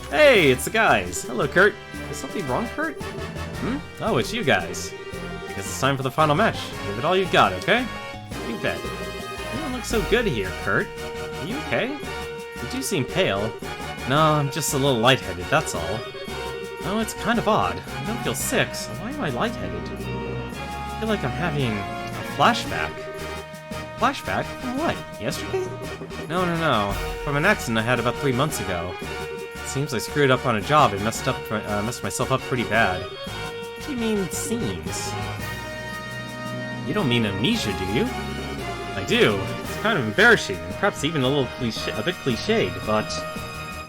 Hey, it's the guys. Hello, Kurt. Is something wrong, Kurt? Oh, it's you guys. I guess it's time for the final match. Give it all you've got, okay? You bet. You don't look so good here, Kurt. Are you okay? You do seem pale. No, I'm just a little lightheaded, that's all. Oh, it's kind of odd. I don't feel sick, so why am I lightheaded? I feel like I'm having a flashback. Flashback? From what? Yesterday? No. From an accident I had about 3 months ago. It seems I screwed up on a job and messed myself up pretty bad. What do you mean, seems? You don't mean amnesia, do you? I do. It's kind of embarrassing, and perhaps even a bit cliched, but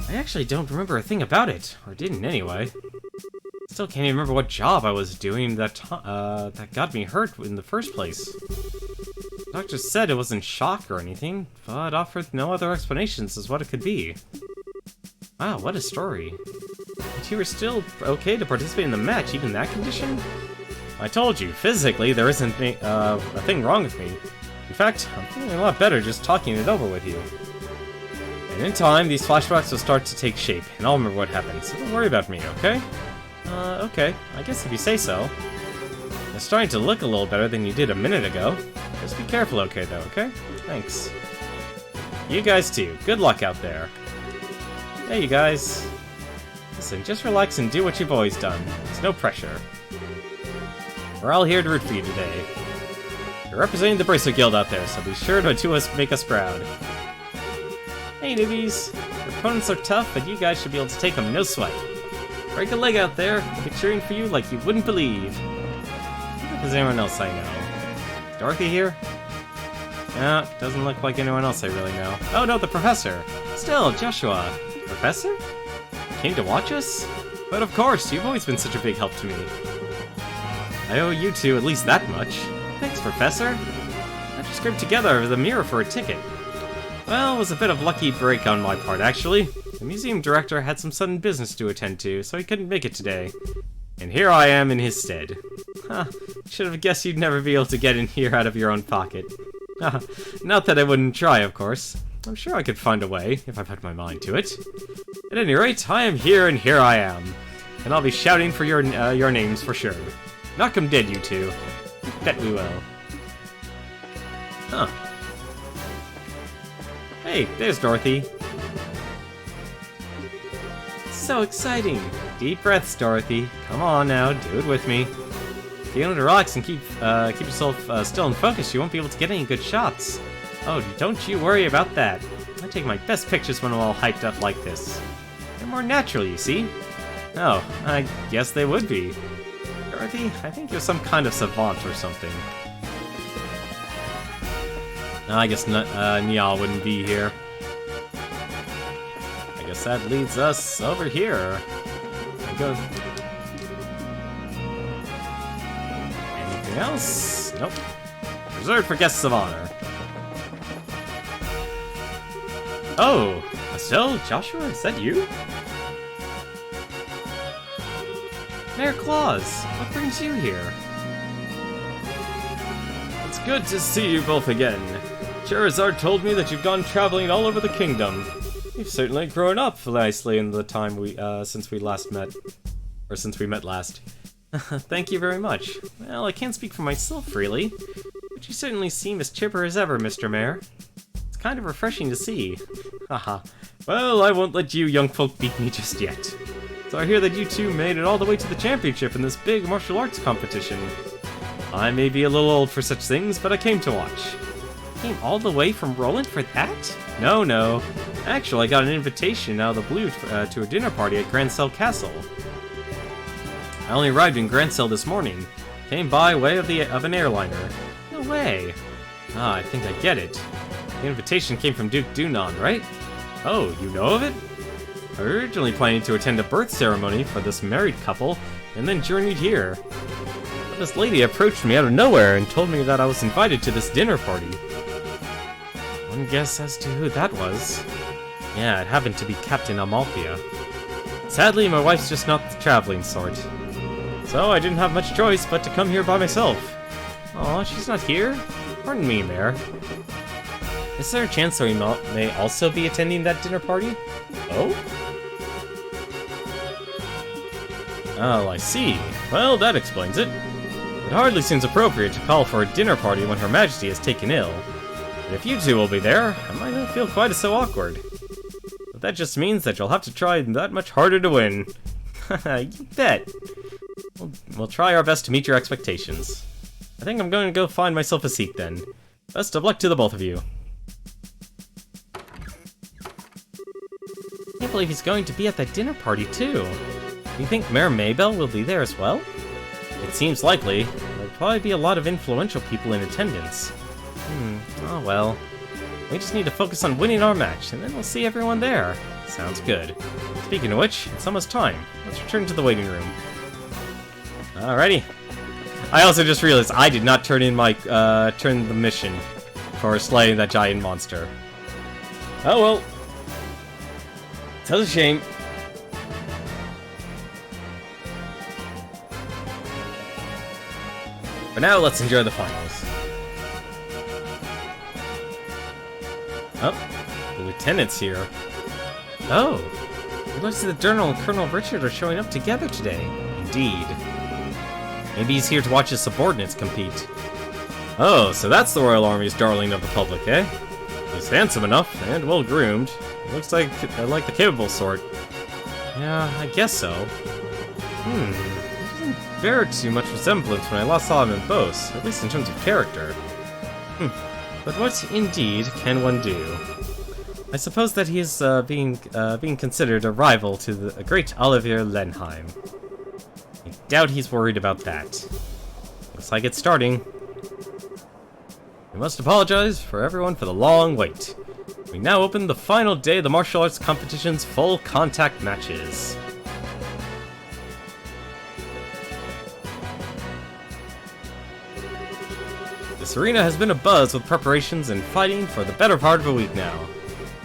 I actually don't remember a thing about it, or didn't anyway. Still can't even remember what job I was doing that got me hurt in the first place. The doctor said it wasn't shock or anything, but offered no other explanations as what it could be. Wow, what a story. But you were still okay to participate in the match, even in that condition? I told you, physically, there isn't a thing wrong with me. In fact, I'm feeling a lot better just talking it over with you. And in time, these flashbacks will start to take shape, and I'll remember what happened, so don't worry about me, okay? Okay. I guess if you say so. You're starting to look a little better than you did a minute ago. Just be careful, okay, though, okay? Thanks. You guys, too. Good luck out there. Hey, you guys. Listen, just relax and do what you've always done. There's no pressure. We're all here to root for you today. You're representing the Bracer Guild out there, so be sure to make us proud. Hey, newbies. Your opponents are tough, but you guys should be able to take them, no sweat. Break a leg out there. I'll be cheering for you like you wouldn't believe. If there's anyone else I know. Is Dorothy here? No, doesn't look like anyone else I really know. Oh no, the professor. Still, Joshua. Professor? Came to watch us? But of course, you've always been such a big help to me. I owe you two at least that much. Thanks, Professor. I just scraped together the mirror for a ticket. Well, it was a bit of lucky break on my part, actually. The museum director had some sudden business to attend to, so he couldn't make it today. And here I am in his stead. Huh, should have guessed you'd never be able to get in here out of your own pocket. Not that I wouldn't try, of course. I'm sure I could find a way, if I put my mind to it. At any rate, I am here and here I am. And I'll be shouting for your names for sure. Knock 'em dead, you two. Bet we will. Huh. Hey, there's Dorothy. So exciting! Deep breaths, Dorothy. Come on now, do it with me. If you don't relax and keep yourself still and focused, you won't be able to get any good shots. Oh, don't you worry about that. I take my best pictures when I'm all hyped up like this. They're more natural, you see. Oh, I guess they would be. Dorothy, I think you're some kind of savant or something. No, I guess Niall wouldn't be here. I guess that leads us over here. Go. Anything else? Nope. Reserved for guests of honor. Oh, Estelle, Joshua, is that you? Mayor Claus, what brings you here? It's good to see you both again. Charizard told me that you've gone traveling all over the kingdom. You've certainly grown up nicely in the time since we met last. Thank you very much. Well, I can't speak for myself, really, but you certainly seem as chipper as ever, Mr. Mayor. It's kind of refreshing to see. Haha. Well, I won't let you young folk beat me just yet. So I hear that you two made it all the way to the championship in this big martial arts competition. I may be a little old for such things, but I came to watch. Came all the way from Roland for that? No. Actually, I got an invitation out of the blue to a dinner party at Grancel Castle. I only arrived in Grancel this morning. Came by way of an airliner. No way. Ah, I think I get it. The invitation came from Duke Dunon, right? Oh, you know of it? I was originally planning to attend a birth ceremony for this married couple, and then journeyed here. But this lady approached me out of nowhere and told me that I was invited to this dinner party. One guess as to who that was. Yeah, it happened to be Captain Amalthea. Sadly, my wife's just not the traveling sort. So I didn't have much choice but to come here by myself. Aw, she's not here? Pardon me, Mayor. Is there a chance that we may also be attending that dinner party? Oh? Oh, I see. Well, that explains it. It hardly seems appropriate to call for a dinner party when Her Majesty is taken ill. But if you two will be there, I might not feel quite so awkward. But that just means that you'll have to try that much harder to win. You bet. We'll try our best to meet your expectations. I think I'm going to go find myself a seat then. Best of luck to the both of you. Can't believe he's going to be at that dinner party, too. Do you think Mayor Maybell will be there as well? It seems likely. There'll probably be a lot of influential people in attendance. Oh well. We just need to focus on winning our match, and then we'll see everyone there. Sounds good. Speaking of which, it's almost time. Let's return to the waiting room. Alrighty. I also just realized I did not turn in my, turn the mission for slaying that giant monster. Oh well. Such a shame. For now, let's enjoy the finals. Oh, the lieutenant's here. Oh, it looks like the General and Colonel Richard are showing up together today. Indeed. Maybe he's here to watch his subordinates compete. Oh, so that's the Royal Army's darling of the public, eh? He's handsome enough and well-groomed. Looks like the capable sort. Yeah, I guess so. It doesn't bear too much resemblance when I last saw him in Bose, at least in terms of character. But what indeed can one do? I suppose that he is being considered a rival to the great Olivier Lenheim. I doubt he's worried about that. Looks like it's starting. We must apologize for everyone for the long wait. We now open the final day of the martial arts competition's full contact matches. This arena has been abuzz with preparations and fighting for the better part of a week now.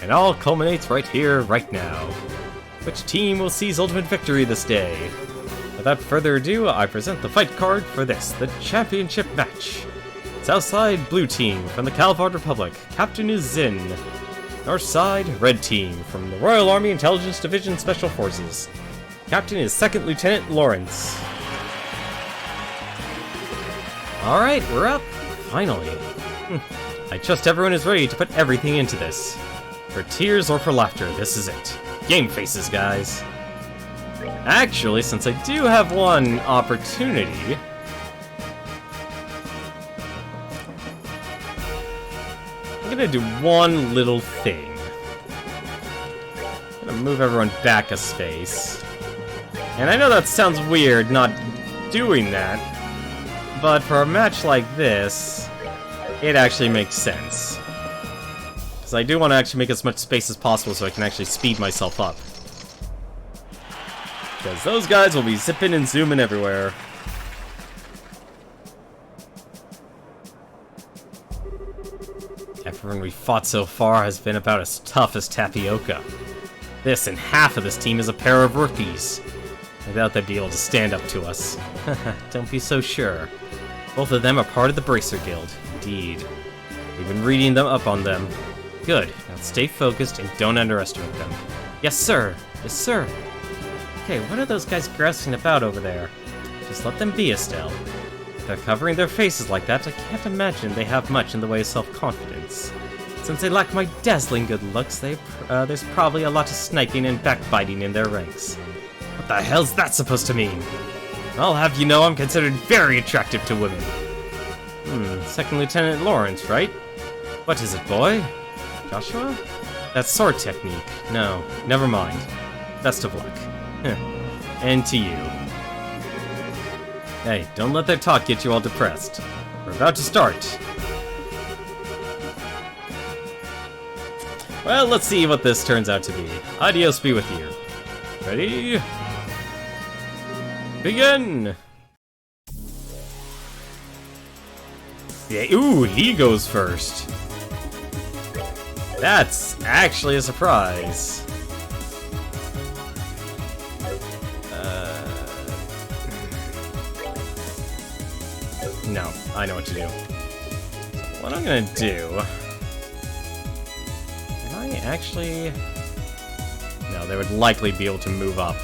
And all culminates right here, right now. Which team will seize ultimate victory this day? Without further ado, I present the fight card for this, the championship match. Southside, blue team from the Calvard Republic. Captain is Zin. Northside, red team from the Royal Army Intelligence Division Special Forces. Captain is 2nd Lieutenant Lawrence. Alright, we're up. Finally. I trust everyone is ready to put everything into this. For tears or for laughter, this is it. Game faces, guys. Actually, since I do have one opportunity... I'm gonna do one little thing. I'm gonna move everyone back a space. And I know that sounds weird, not doing that. But for a match like this, it actually makes sense. Because I do want to actually make as much space as possible so I can actually speed myself up. Because those guys will be zipping and zooming everywhere. Everyone we fought so far has been about as tough as tapioca. This and half of this team is a pair of rookies. I doubt they'd be able to stand up to us. Don't be so sure. Both of them are part of the Bracer Guild. Indeed. We've been reading them up on them. Good. Now stay focused and don't underestimate them. Yes, sir. Yes, sir. Okay, what are those guys grousing about over there? Just let them be, Estelle. If they're covering their faces like that, I can't imagine they have much in the way of self-confidence. Since they lack my dazzling good looks, there's probably a lot of sniping and backbiting in their ranks. What the hell's that supposed to mean? I'll have you know I'm considered very attractive to women. 2nd Lieutenant Lawrence, right? What is it, boy? Joshua? That's sword technique. No, never mind. Best of luck. And to you. Hey, don't let their talk get you all depressed. We're about to start. Well, let's see what this turns out to be. Adios be with you. Ready? Begin! Yeah, ooh, he goes first. That's actually a surprise. No, I know what to do. So what I'm gonna do... Can I actually... No, they would likely be able to move up.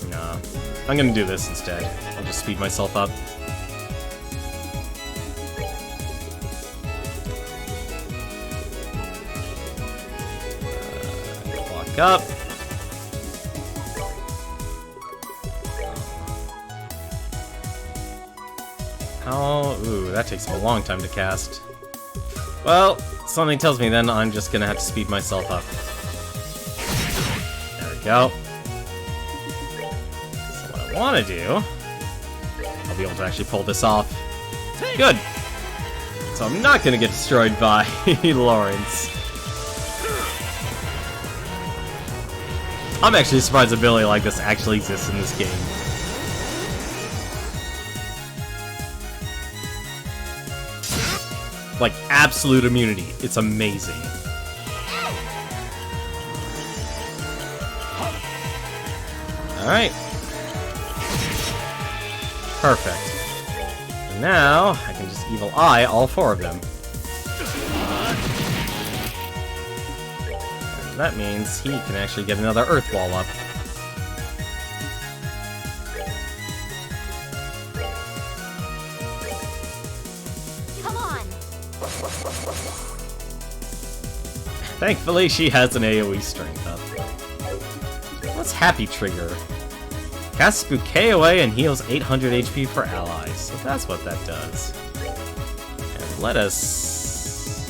Nah. I'm gonna do this instead. I'll just speed myself up. Walk up. Oh, ooh, that takes a long time to cast. Well, something tells me then I'm just gonna have to speed myself up. There we go. So what I want to do, I'll be able to actually pull this off. Good! So I'm not gonna get destroyed by Lawrence. I'm actually surprised a ability like this actually exists in this game. Like, absolute immunity. It's amazing. Alright. Perfect. And now, I can just Evil Eye all four of them. And that means he can actually get another Earth Wall up. Thankfully, she has an AoE strength up. What's Happy Trigger? Casts Bouquet away and heals 800 HP for allies. So that's what that does. And let us...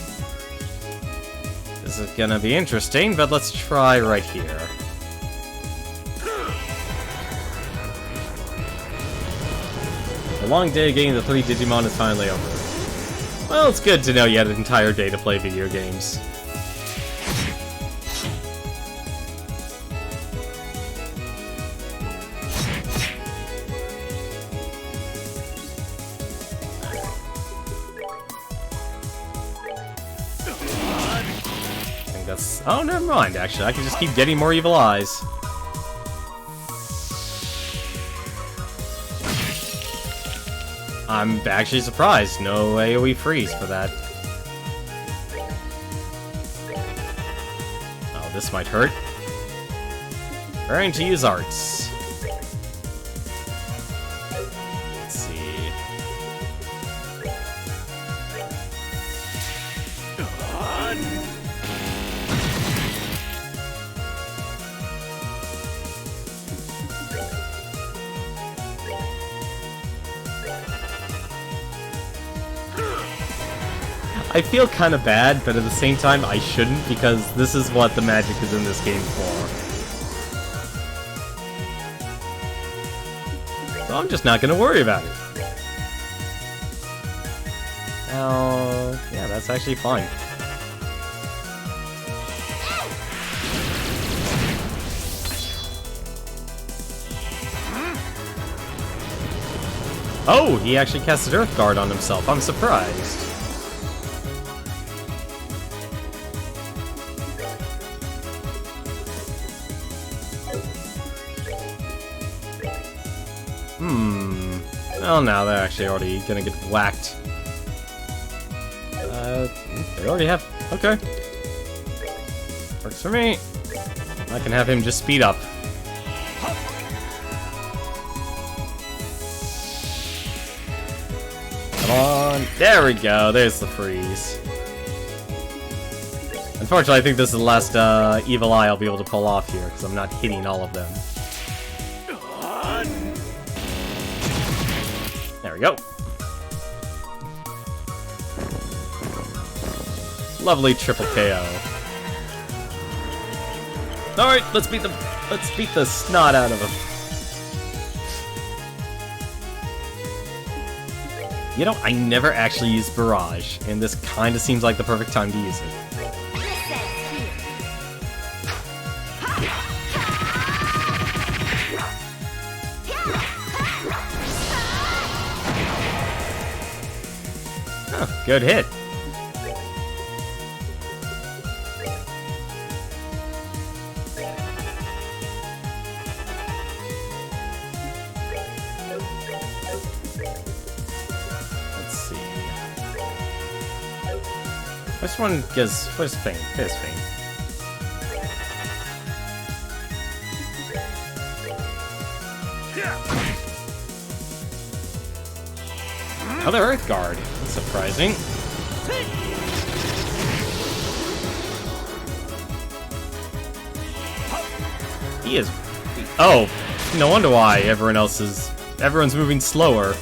This is gonna be interesting, but let's try right here. The long day of getting the 3 Digimon is finally over. Well, it's good to know you had an entire day to play video games. Oh, never mind, actually. I can just keep getting more Evil Eyes. I'm actually surprised. No AoE freeze for that. Oh, this might hurt. Preparing to use arts. Let's see. I feel kind of bad, but at the same time, I shouldn't, because this is what the magic is in this game for. So I'm just not going to worry about it. Oh, yeah, that's actually fine. Oh, he actually casted Earth Guard on himself. I'm surprised. Well, now they're actually already gonna get whacked. They already have... Okay. Works for me. I can have him just speed up. Come on. There we go. There's the freeze. Unfortunately, I think this is the last Evil Eye I'll be able to pull off here, because I'm not hitting all of them. There we go. Lovely triple KO. Alright, let's beat the snot out of him. You know, I never actually used Barrage, and this kinda seems like the perfect time to use it. Oh, good hit. Which one gives... Where's Fame? There's Fame. Another Earth Guard. That's surprising. He is... Oh, no wonder why everyone's moving slower.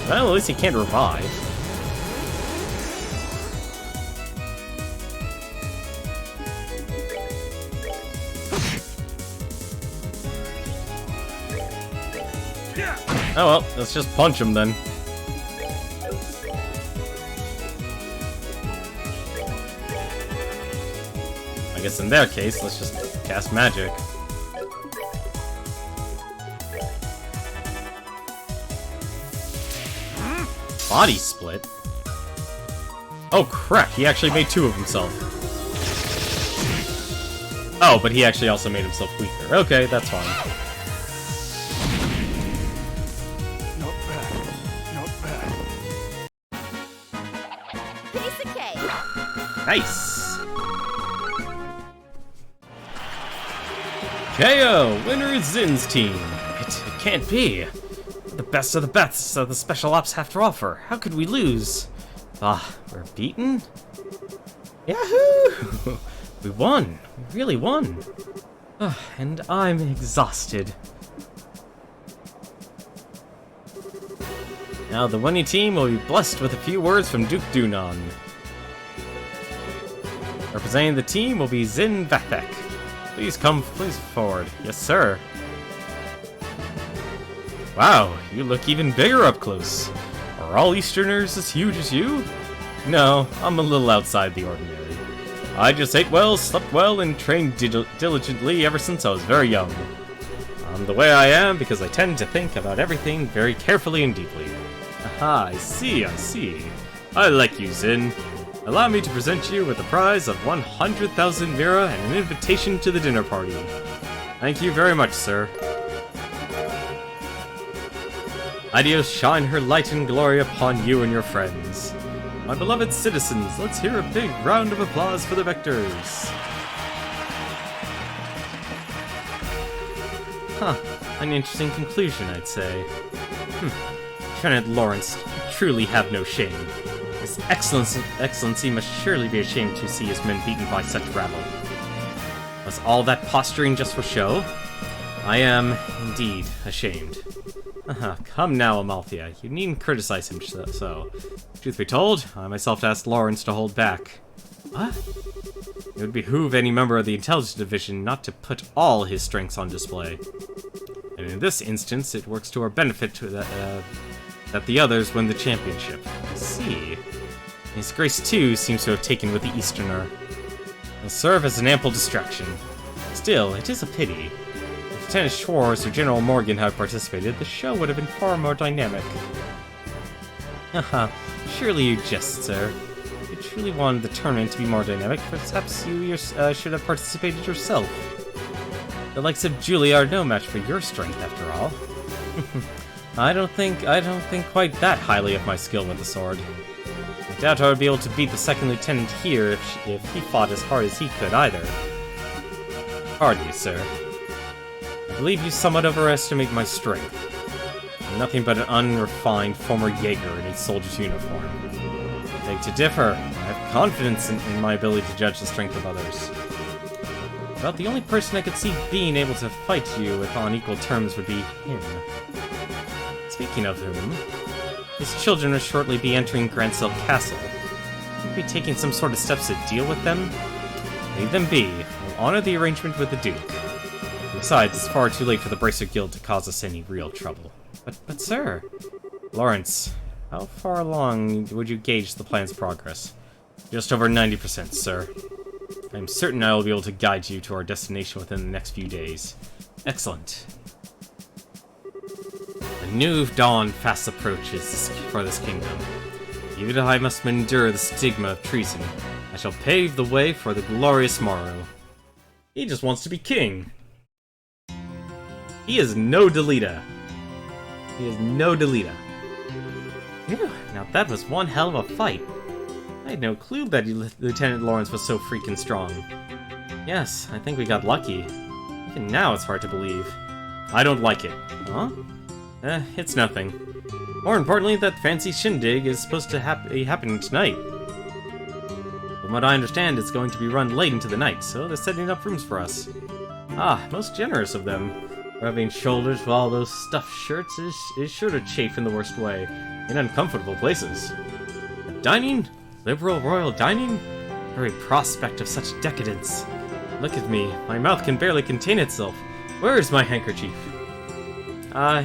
Well, at least he can't revive. Oh well, let's just punch him then. I guess in their case, let's just cast magic. Body split? Oh crap, he actually made two of himself. Oh, but he actually also made himself weaker. Okay, that's fine. Not bad. Not bad. Piece of cake. Nice! KO! Winner is Zin's team. It can't be. The best of the best the special ops have to offer. How could we lose? Ah, we're beaten? Yahoo! We won. We really won. And I'm exhausted. Now the winning team will be blessed with a few words from Duke Dunon. Representing the team will be Zin Vathek. Please forward. Yes, sir. Wow, you look even bigger up close. Are all Easterners as huge as you? No, I'm a little outside the ordinary. I just ate well, slept well, and trained diligently ever since I was very young. I'm the way I am because I tend to think about everything very carefully and deeply. Aha, I see. I like you, Zin. Allow me to present you with a prize of 100,000 Mira and an invitation to the dinner party. Thank you very much, sir. Ideos shine her light and glory upon you and your friends. My beloved citizens, let's hear a big round of applause for the Vectors. Huh, an interesting conclusion, I'd say. Lieutenant Lawrence, you truly have no shame. His Excellency must surely be ashamed to see his men beaten by such rabble. Was all that posturing just for show? I am, indeed, ashamed. Come now, Amalthea. You needn't criticize him so. Truth be told, I myself asked Lawrence to hold back. What? It would behoove any member of the Intelligence Division not to put all his strengths on display. And in this instance, it works to our benefit that the others win the championship. I see. His Grace, too, seems to have taken with the Easterner. Will serve as an ample distraction. Still, it is a pity. If Lieutenant Schwartz or General Morgan had participated, the show would have been far more dynamic. Haha, surely you jest, sir. If you truly wanted the tournament to be more dynamic, perhaps you should have participated yourself. The likes of Julia are no match for your strength, after all. I don't think quite that highly of my skill with the sword. I doubt I would be able to beat the second lieutenant here if he fought as hard as he could either. Pardon me, sir. I believe you somewhat overestimate my strength. I'm nothing but an unrefined former Jaeger in a soldier's uniform. I beg to differ. I have confidence in my ability to judge the strength of others. About the only person I could see being able to fight you with on equal terms would be him. Speaking of whom, his children will shortly be entering Grancel Castle. Will be taking some sort of steps to deal with them? Leave them be. We'll honor the arrangement with the Duke. Besides, it's far too late for the Bracer Guild to cause us any real trouble. But sir... Lawrence, how far along would you gauge the plan's progress? Just over 90%, sir. I'm certain I will be able to guide you to our destination within the next few days. Excellent. A new dawn fast approaches for this kingdom. Even if I must endure the stigma of treason, I shall pave the way for the glorious morrow. He just wants to be king. He is no Delita. He is no Delita. Phew, now that was one hell of a fight. I had no clue that Lieutenant Lawrence was so freaking strong. Yes, I think we got lucky. Even now it's hard to believe. I don't like it. Huh? It's nothing. More importantly, that fancy shindig is supposed to be happening tonight. From what I understand, it's going to be run late into the night, so they're setting up rooms for us. Ah, most generous of them. Rubbing shoulders with all those stuffed shirts is sure to chafe in the worst way. in uncomfortable places. Dining? Liberal royal dining? Very prospect of such decadence. Look at me, my mouth can barely contain itself. Where is my handkerchief?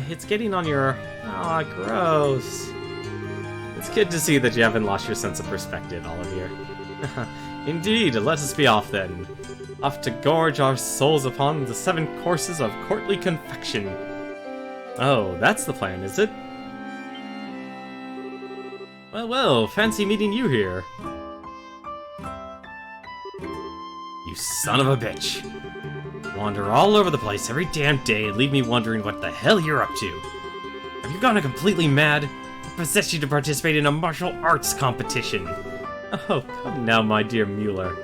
It's getting on your... Aw, gross. It's good to see that you haven't lost your sense of perspective, Olivier. Indeed, let us be off then. Off to gorge our souls upon the 7 courses of courtly confection. Oh, that's the plan, is it? Well, well, fancy meeting you here. You son of a bitch. Wander all over the place every damn day and leave me wondering what the hell you're up to. Have you gone completely mad? I possess you to participate in a martial arts competition. Oh, come now, my dear Mueller.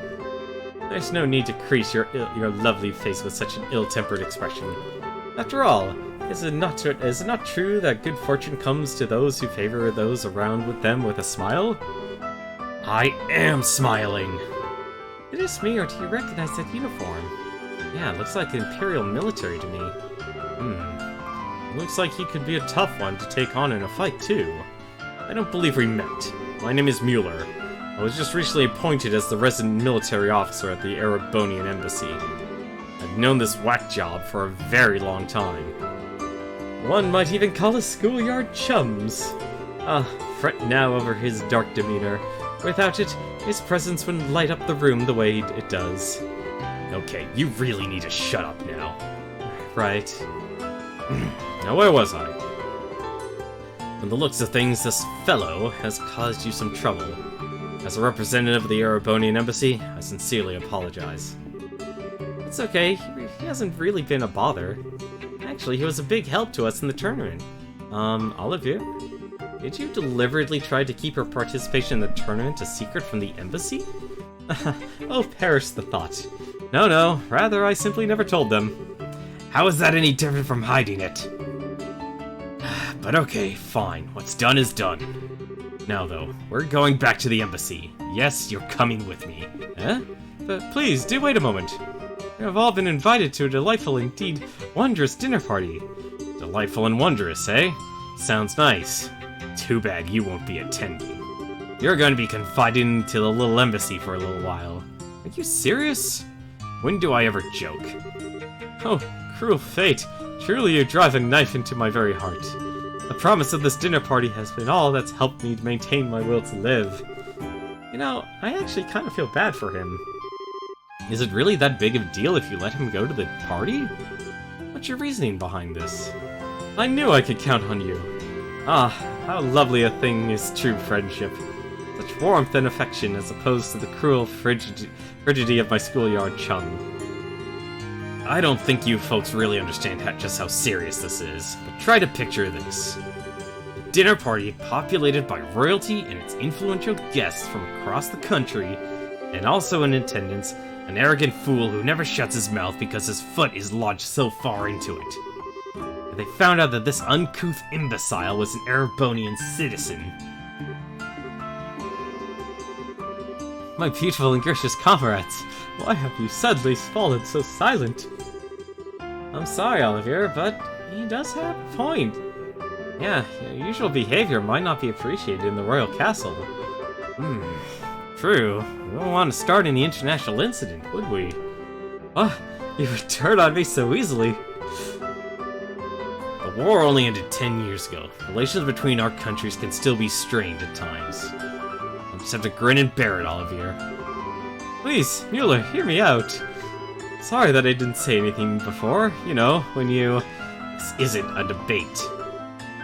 There's no need to crease your lovely face with such an ill-tempered expression. After all, is it not true that good fortune comes to those who favor those around with them with a smile? I am smiling! Is this me, or do you recognize that uniform? Yeah, it looks like Imperial military to me. Looks like he could be a tough one to take on in a fight, too. I don't believe we met. My name is Mueller. I was just recently appointed as the resident military officer at the Erebonian embassy. I've known this whack job for a very long time. One might even call us schoolyard chums. Fret now over his dark demeanor. Without it, his presence wouldn't light up the room the way it does. Okay, you really need to shut up now. Right. Now where was I? From the looks of things, this fellow has caused you some trouble. As a representative of the Erebonian embassy, I sincerely apologize. It's okay, he hasn't really been a bother. Actually, he was a big help to us in the tournament. Olivier? Did you deliberately try to keep her participation in the tournament a secret from the embassy? Oh, perish the thought. No, rather I simply never told them. How is that any different from hiding it? But okay, fine. What's done is done. Now though, we're going back to the embassy. Yes, you're coming with me. Eh? But please, do wait a moment. You have all been invited to a delightful, indeed wondrous dinner party. Delightful and wondrous, eh? Sounds nice. Too bad you won't be attending. You're going to be confided into the little embassy for a little while. Are you serious? When do I ever joke? Oh, cruel fate. Truly you drive a knife into my very heart. The promise of this dinner party has been all that's helped me to maintain my will to live. You know, I actually kind of feel bad for him. Is it really that big of a deal if you let him go to the party? What's your reasoning behind this? I knew I could count on you. Ah, how lovely a thing is true friendship. Such warmth and affection as opposed to the cruel frigidity of my schoolyard chum. I don't think you folks really understand just how serious this is, but try to picture this. A dinner party populated by royalty and its influential guests from across the country, and also in attendance, an arrogant fool who never shuts his mouth because his foot is lodged so far into it. And they found out that this uncouth imbecile was an Erebonian citizen. My beautiful and gracious comrades, why have you suddenly fallen so silent? I'm sorry, Olivier, but he does have a point. Yeah, your usual behavior might not be appreciated in the royal castle. True. We don't want to start any international incident, would we? Oh, you would turn on me so easily. The war only ended 10 years ago. Relations between our countries can still be strained at times. I'll just have to grin and bear it, Olivier. Please, Mueller, hear me out. Sorry that I didn't say anything before, you know, when you... This isn't a debate.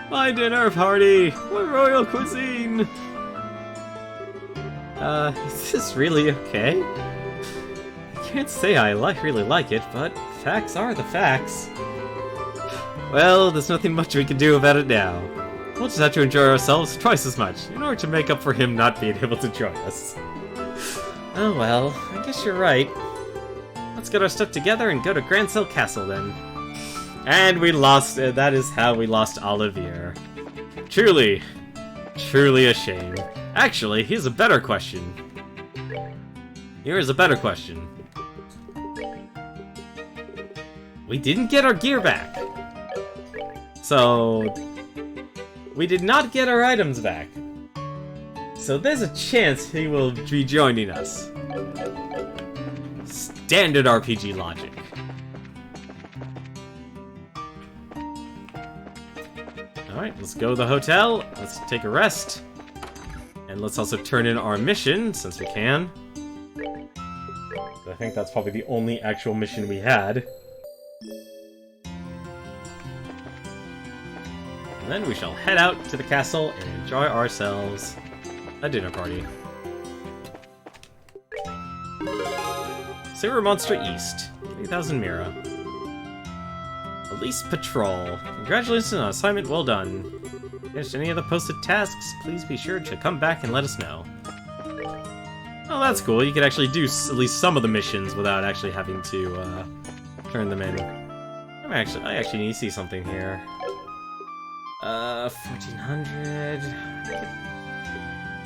My dinner party! My royal cuisine! Is this really okay? I can't say I really like it, but facts are the facts. Well, there's nothing much we can do about it now. We'll just have to enjoy ourselves twice as much, in order to make up for him not being able to join us. Oh well, I guess you're right. Let's get our stuff together and go to Grancel Castle then. And we lost, that is how we lost Olivier. Truly a shame. Actually, here's a better question. Here's a better question. We didn't get our gear back. So, we did not get our items back. So there's a chance he will be joining us. Standard RPG logic. Alright, let's go to the hotel. Let's take a rest. And let's also turn in our mission, since we can. I think that's probably the only actual mission we had. And then we shall head out to the castle and enjoy ourselves a dinner party. Sewer Monster East, 3000 Mira. Police Patrol. Congratulations on assignment well done. Finished any of the posted tasks, please be sure to come back and let us know. Oh, that's cool. You could actually do at least some of the missions without actually having to turn them in. I actually need to see something here. 1400.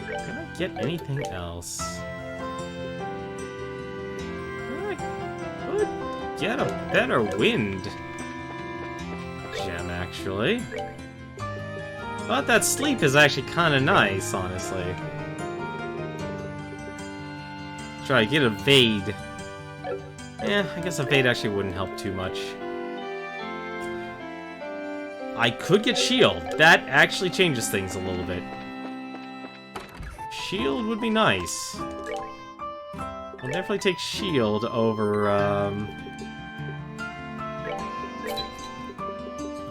Can I get anything else? I could get a better wind gem, actually. But that sleep is actually kind of nice, honestly. Try to get a Vade. Eh, I guess a Vade actually wouldn't help too much. I could get Shield. That actually changes things a little bit. Shield would be nice. I'll definitely take Shield over,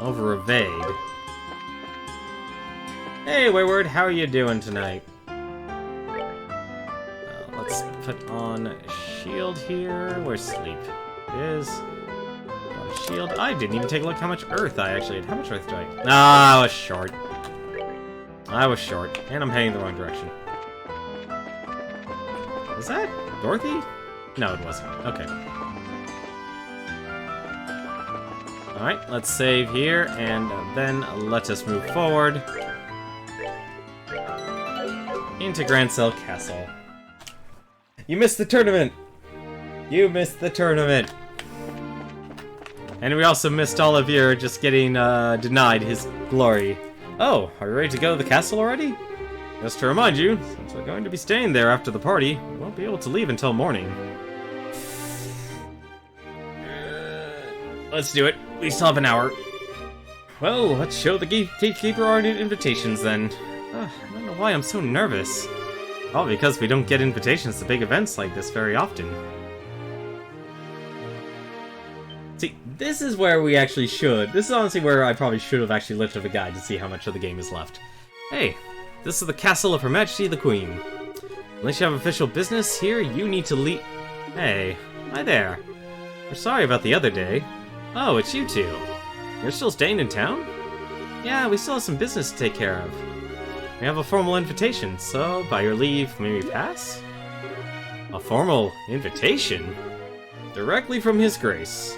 over a Vade. Hey, Wayward, how are you doing tonight? Let's put on Shield here. Where's Sleep? It is. On Shield. I didn't even take a look how much Earth I actually had. How much Earth did I? Ah, I was short. I was short. And I'm heading the wrong direction. Was that Dorothy? No, it wasn't. Okay. Alright, let's save here, and then let us move forward into Grand Cell Castle. You missed the tournament! You missed the tournament! And we also missed all of your just getting denied his glory. Oh, are you ready to go to the castle already? Just to remind you, since we're going to be staying there after the party, we won't be able to leave until morning. Let's do it. We still have an hour. Well, let's show the gatekeeper our invitations then. I don't know why I'm so nervous. Probably because we don't get invitations to big events like this very often. See, this is where we actually should. This is honestly where I probably should have actually lifted a guide to see how much of the game is left. Hey, this is the castle of Her Majesty the Queen. Unless you have official business here, you need to leave. Hey, hi there. We're sorry about the other day. Oh, it's you two. You're still staying in town? Yeah, we still have some business to take care of. We have a formal invitation, so by your leave, may we pass? A formal invitation? Directly from His Grace.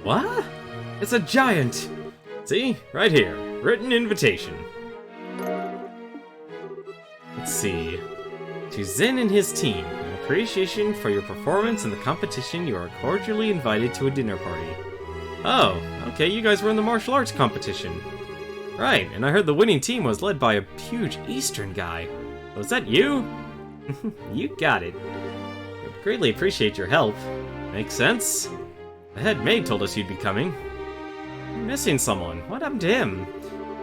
What? It's a giant! See? Right here. Written invitation. Let's see. To Zen and his team, in appreciation for your performance in the competition, you are cordially invited to a dinner party. Oh, okay, you guys were in the martial arts competition. Right, and I heard the winning team was led by a huge Eastern guy. Was that you? You got it. We'd greatly appreciate your help. Makes sense. The head maid told us you'd be coming. You're missing someone. What happened to him?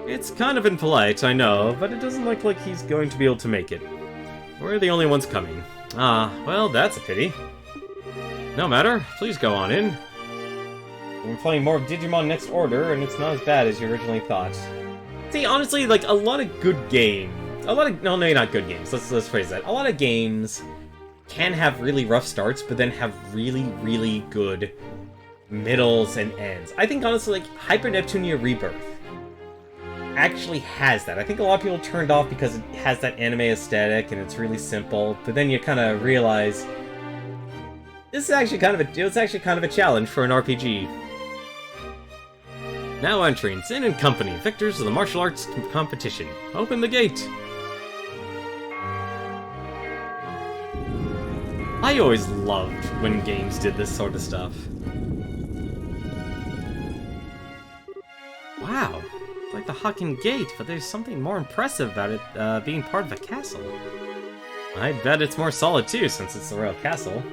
It's kind of impolite, I know, but it doesn't look like he's going to be able to make it. We're the only ones coming. Ah, well, that's a pity. No matter, please go on in. We're playing more of Digimon Next Order, and it's not as bad as you originally thought. See, honestly, like, a lot of good games... no, maybe not good games, let's phrase that. A lot of games can have really rough starts, but then have really, really good middles and ends. I think, honestly, like, Hyper Neptunia Rebirth actually has that. I think a lot of people turned off because it has that anime aesthetic, and it's really simple, but then you kind of realize... This is actually kind of it was actually kind of a challenge for an RPG. Now entering Zen and Company, victors of the martial arts competition. Open the gate! I always loved when games did this sort of stuff. Wow, it's like the Hakken Gate, but there's something more impressive about it being part of a castle. I bet it's more solid too, since it's the royal castle.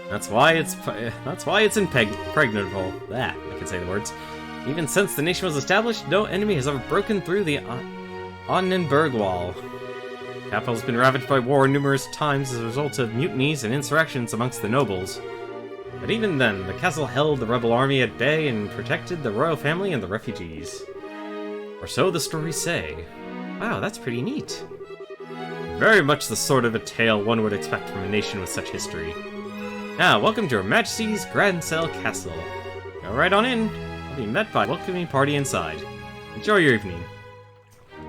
That's why it's impregnable. Ah, I can say the words. Even since the nation was established, no enemy has ever broken through the Onnenberg Wall. The capital has been ravaged by war numerous times as a result of mutinies and insurrections amongst the nobles. But even then, the castle held the rebel army at bay and protected the royal family and the refugees. Or so the stories say. Wow, that's pretty neat. Very much the sort of a tale one would expect from a nation with such history. Now, welcome to Her Majesty's Grancel Castle. Go right on in. I'll be met by a welcoming party inside. Enjoy your evening.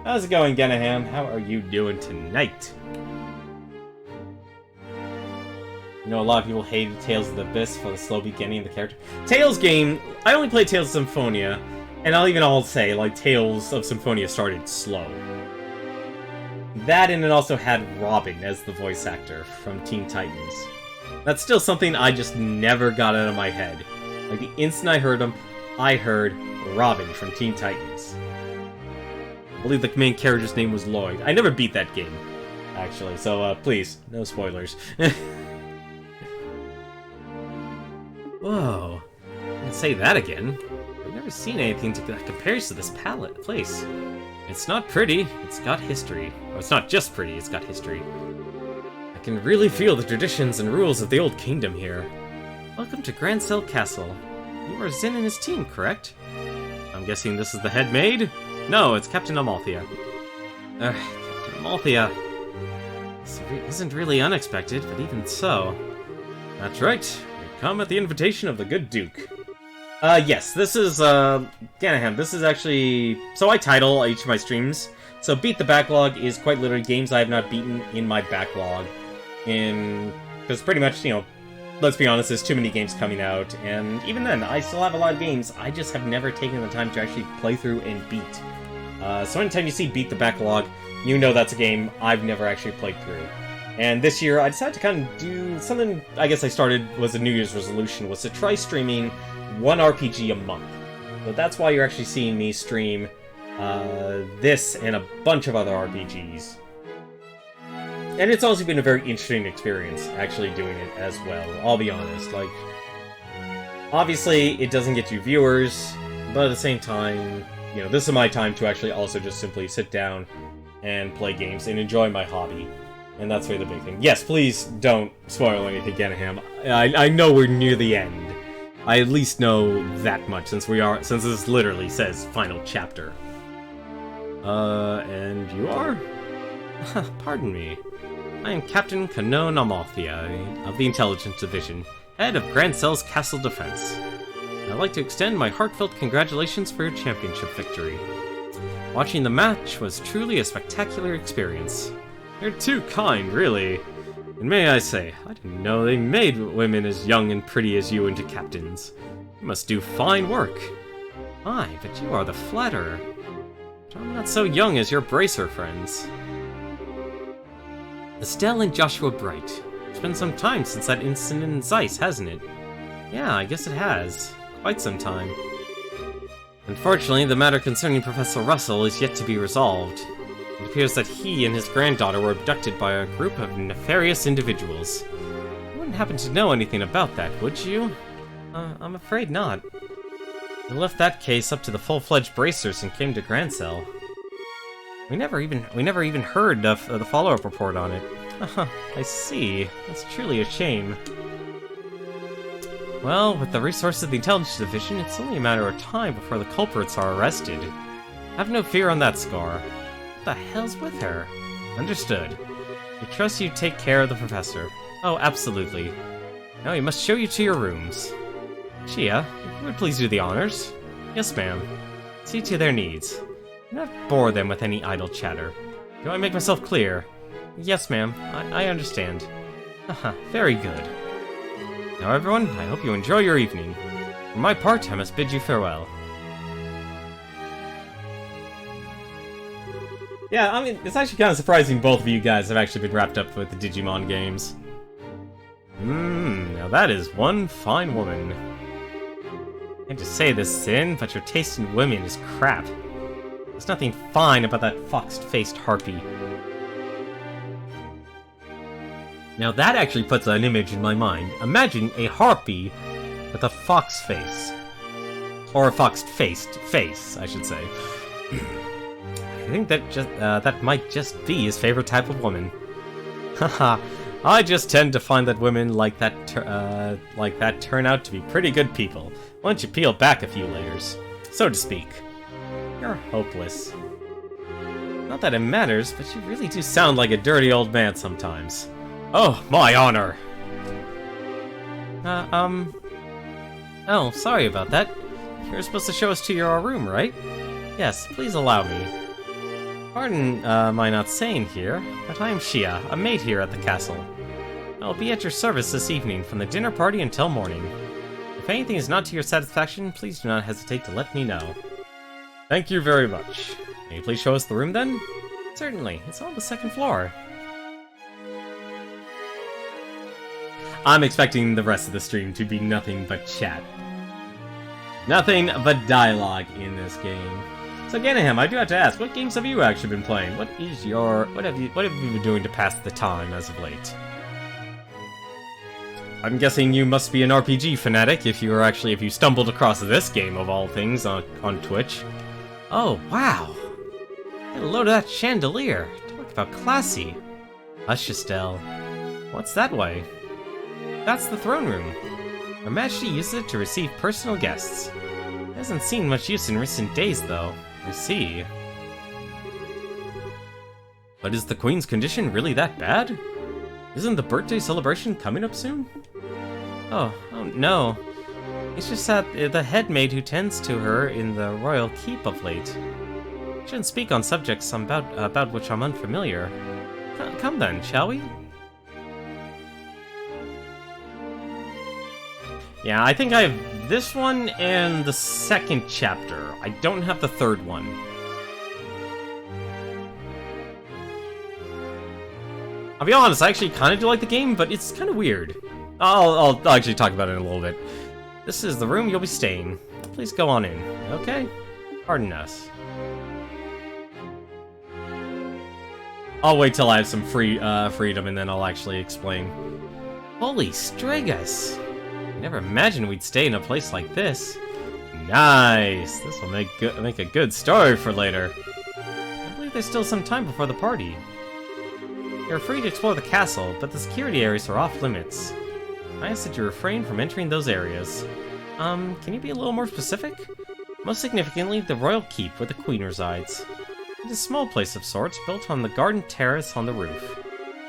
How's it going, Genaham? How are you doing tonight? You know, a lot of people hated Tales of the Abyss for the slow beginning of the character. Tales game, I only played Tales of Symphonia, and I'll say, like, Tales of Symphonia started slow. That, and it also had Robin as the voice actor from Teen Titans. That's still something I just never got out of my head. Like, the instant I heard him, I heard Robin from Teen Titans. I believe the main character's name was Lloyd. I never beat that game, actually, so please, no spoilers. Whoa, I can say that again. I've never seen anything that compares to this place. It's not pretty, it's got history. Well, it's not just pretty, it's got history. I can really feel the traditions and rules of the old kingdom here. Welcome to Grancel Castle. You are Zin and his team, correct? I'm guessing this is the head maid? No, it's Captain Amalthea. Captain Amalthea. This isn't really unexpected, but even so. That's right. We come at the invitation of the good Duke. Yes, this is, Ganaham, this is actually... So I title each of my streams. So Beat the Backlog is quite literally games I have not beaten in my backlog. Because pretty much, you know, let's be honest, there's too many games coming out, and even then, I still have a lot of games, I just have never taken the time to actually play through and beat. So anytime you see Beat the Backlog, you know that's a game I've never actually played through. And this year, I decided to kind of do something I guess I started was a New Year's resolution, was to try streaming one RPG a month. So that's why you're actually seeing me stream this and a bunch of other RPGs. And it's also been a very interesting experience, actually doing it as well, I'll be honest. Like, obviously, it doesn't get you viewers, but at the same time, you know, this is my time to actually also just simply sit down and play games and enjoy my hobby. And that's really the big thing. Yes, please don't spoil anything, Ganaham. I know we're near the end. I at least know that much, since this literally says final chapter. And you are? Pardon me. I am Captain Canon Amalthea of the Intelligence Division, head of Grancel's Castle Defense. I'd like to extend my heartfelt congratulations for your championship victory. Watching the match was truly a spectacular experience. You're too kind, really. And may I say, I didn't know they made women as young and pretty as you into captains. You must do fine work. Aye, but you are the flatterer. But I'm not so young as your bracer friends. Estelle and Joshua Bright. It's been some time since that incident in Zeiss, hasn't it? Yeah, I guess it has. Quite some time. Unfortunately, the matter concerning Professor Russell is yet to be resolved. It appears that he and his granddaughter were abducted by a group of nefarious individuals. You wouldn't happen to know anything about that, would you? I'm afraid not. We left that case up to the full-fledged bracers and came to Grancel. We never even heard of the follow-up report on it. I see. That's truly a shame. Well, with the resources of the Intelligence Division, it's only a matter of time before the culprits are arrested. Have no fear on that score. What the hell's with her? Understood. We trust you take care of the professor. Oh, absolutely. Now we must show you to your rooms. Chia, if you would please do the honors. Yes, ma'am. See to their needs. Do not bore them with any idle chatter. Do I make myself clear? Yes, ma'am. I understand. Haha, very good. Now, everyone, I hope you enjoy your evening. For my part, I must bid you farewell. Yeah, I mean, it's actually kind of surprising both of you guys have actually been wrapped up with the Digimon games. Now that is one fine woman. I hate to say this, Sin, but your taste in women is crap. There's nothing fine about that fox-faced harpy. Now that actually puts an image in my mind. Imagine a harpy with a fox face. Or a fox-faced face, I should say. I think that might just be his favorite type of woman. Haha, I just tend to find that women like that turn out to be pretty good people, once you peel back a few layers, so to speak. You're hopeless. Not that it matters, but you really do sound like a dirty old man sometimes. Oh, my honor! Oh, sorry about that. You were supposed to show us to your room, right? Yes, please allow me. Pardon my not saying here, but I am Shia, a maid here at the castle. I'll be at your service this evening, from the dinner party until morning. If anything is not to your satisfaction, please do not hesitate to let me know. Thank you very much. May you please show us the room then? Certainly, it's on the second floor. I'm expecting the rest of the stream to be nothing but chat. Nothing but dialogue in this game. So Ganahem, I do have to ask, what games have you actually been playing? What have you been doing to pass the time as of late? I'm guessing you must be an RPG fanatic if you stumbled across this game of all things on Twitch. Oh, wow. Get a load of that chandelier. Talk about classy. Hush, Estelle. What's that way? That's the throne room. Her Majesty uses it to receive personal guests. Hasn't seen much use in recent days, though. I see. But is the Queen's condition really that bad? Isn't the birthday celebration coming up soon? Oh no. It's just that the head maid who tends to her in the royal keep of late. I shouldn't speak on subjects about which I'm unfamiliar. Come then, shall we? Yeah, I think I have this one and the second chapter. I don't have the third one. I'll be honest, I actually kind of do like the game, but it's kind of weird. I'll actually talk about it in a little bit. This is the room you'll be staying. Please go on in, okay? Pardon us. I'll wait till I have some freedom and then I'll actually explain. Holy Stragus! I never imagined we'd stay in a place like this. Nice! This will make a good story for later. I believe there's still some time before the party. You're free to explore the castle, but the security areas are off limits. I ask that you refrain from entering those areas. Can you be a little more specific? Most significantly, the royal keep where the queen resides. It's a small place of sorts, built on the garden terrace on the roof.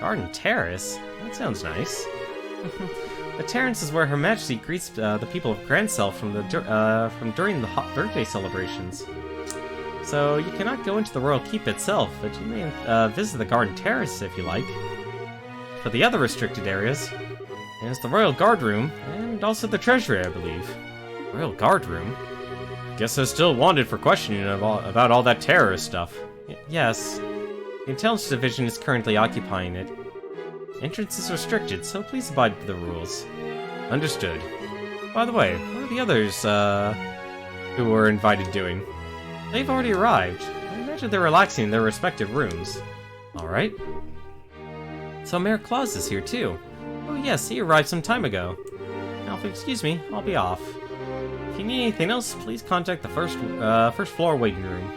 Garden terrace? That sounds nice. The terrace is where Her Majesty greets the people of Grancel from during the hot birthday celebrations. So you cannot go into the royal keep itself, but you may visit the garden terrace if you like. For the other restricted areas, there's the royal guard room and also the treasury, I believe. Royal guard room? Guess they're still wanted for questioning about all that terrorist stuff. Yes, the intelligence division is currently occupying it. Entrance is restricted, so please abide by the rules. Understood. By the way, what are the others, who were invited doing? They've already arrived. I imagine they're relaxing in their respective rooms. Alright. So Mayor Claus is here too. Oh yes, he arrived some time ago. Now if you'll excuse me, I'll be off. If you need anything else, please contact the first floor waiting room.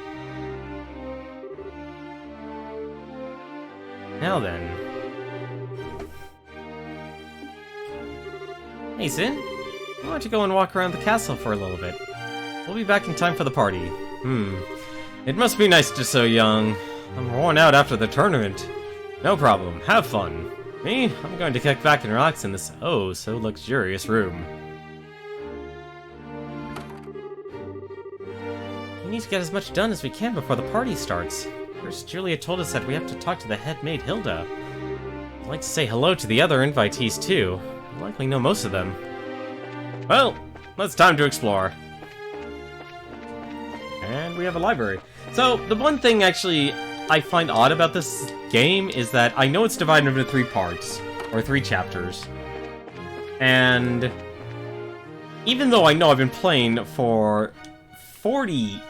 Now then. Hey, Sin. Why don't you go and walk around the castle for a little bit? We'll be back in time for the party. It must be nice to so young. I'm worn out after the tournament. No problem. Have fun. Me? I'm going to kick back and relax in this oh-so luxurious room. We need to get as much done as we can before the party starts. First, Julia told us that we have to talk to the head maid, Hilda. I'd like to say hello to the other invitees, too. I likely know most of them. Well, it's time to explore. And we have a library. So, the one thing, actually, I find odd about this game is that I know it's divided into 3 parts, or 3 chapters. And even though I know I've been playing for 40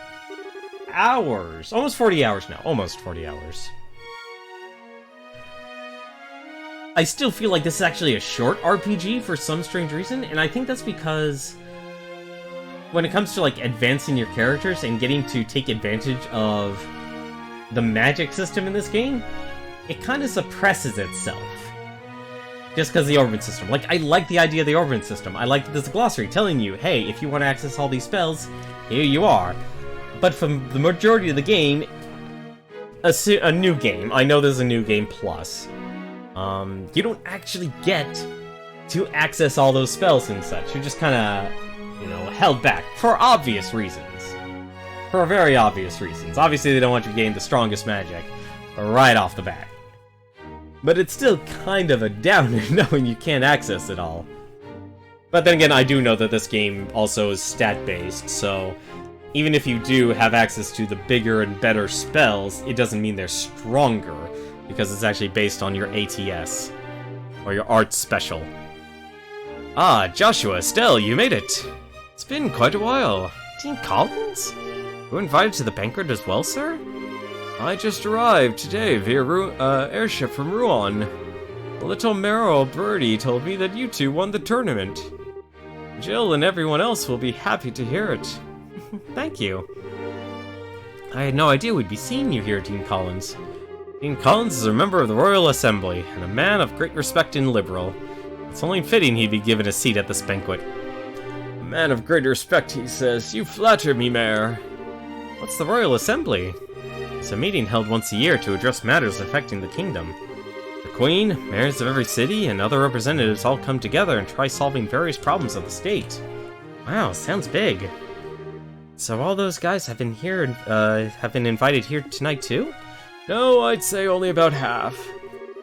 hours, almost 40 hours now, almost 40 hours, I still feel like this is actually a short RPG for some strange reason, and I think that's because when it comes to, like, advancing your characters and getting to take advantage of the magic system in this game, it kind of suppresses itself. Just because of the orbit system. Like, I like the idea of the orbit system. I like that there's a glossary telling you, hey, if you want to access all these spells, here you are. But for the majority of the game, a new game, I know there's a new game plus, you don't actually get to access all those spells and such. You're just kind of, you know, held back. For obvious reasons. For very obvious reasons. Obviously, they don't want you to gain the strongest magic right off the bat. But it's still kind of a downer knowing you can't access it all. But then again, I do know that this game also is stat-based, so even if you do have access to the bigger and better spells, it doesn't mean they're stronger, because it's actually based on your ATS, or your art special. Ah, Joshua, Estelle, you made it! It's been quite a while. Dean Collins? You were invited to the banquet as well, sir? I just arrived today via airship from Rouen. The little Merrill birdie told me that you two won the tournament. Jill and everyone else will be happy to hear it. Thank you. I had no idea we'd be seeing you here, Dean Collins. Dean Collins is a member of the Royal Assembly, and a man of great respect and liberal. It's only fitting he'd be given a seat at this banquet. A man of great respect, he says. You flatter me, Mayor. What's the Royal Assembly? It's a meeting held once a year to address matters affecting the kingdom. The Queen, mayors of every city, and other representatives all come together and try solving various problems of the state. Wow, sounds big. So all those guys have been here, have been invited here tonight too? No, I'd say only about half.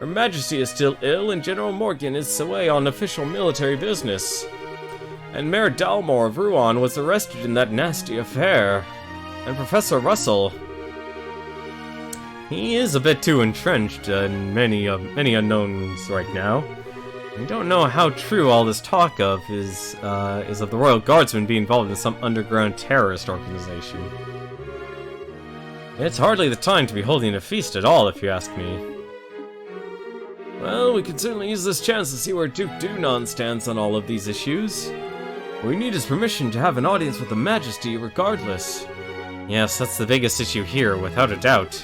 Her Majesty is still ill, and General Morgan is away on official military business. And Mayor Dalmore of Rouen was arrested in that nasty affair. And Professor Russell... he is a bit too entrenched in many unknowns right now. We don't know how true all this talk of is of the Royal Guardsmen being involved in some underground terrorist organization. It's hardly the time to be holding a feast at all, if you ask me. Well, we could certainly use this chance to see where Duke Dunon stands on all of these issues. What we need his permission to have an audience with the Majesty regardless. Yes, that's the biggest issue here, without a doubt.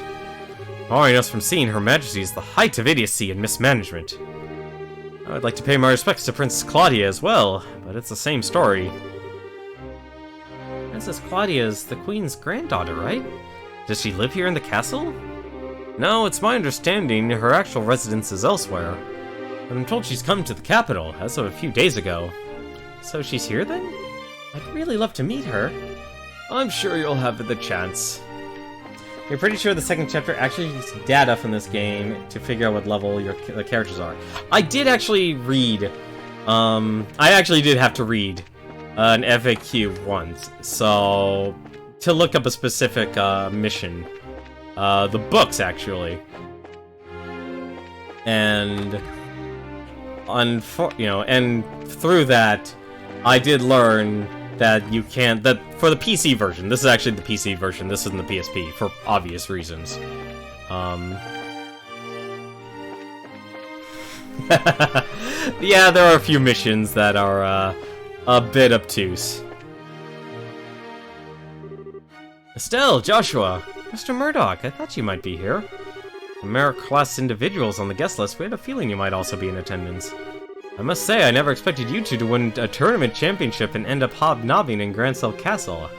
All I know from seeing Her Majesty is the height of idiocy and mismanagement. I would like to pay my respects to Princess Claudia as well, but it's the same story. Princess Claudia is the Queen's granddaughter, right? Does she live here in the castle? No, it's my understanding her actual residence is elsewhere. But I'm told she's come to the capital, as of a few days ago. So she's here then? I'd really love to meet her. I'm sure you'll have the chance. You're pretty sure the second chapter actually uses data from this game to figure out what level the characters are. I did actually read, I actually did have to read an FAQ once, so to look up a specific mission. The books, actually. And, and through that, I did learn that you can't, that for the PC version, this is actually the PC version, this isn't the PSP, for obvious reasons. Yeah, there are a few missions that are, a bit obtuse. Estelle, Joshua, Mr. Murdoch, I thought you might be here. The Mayor-class individuals on the guest list, we had a feeling you might also be in attendance. I must say, I never expected you two to win a tournament championship and end up hobnobbing in Grancel Castle.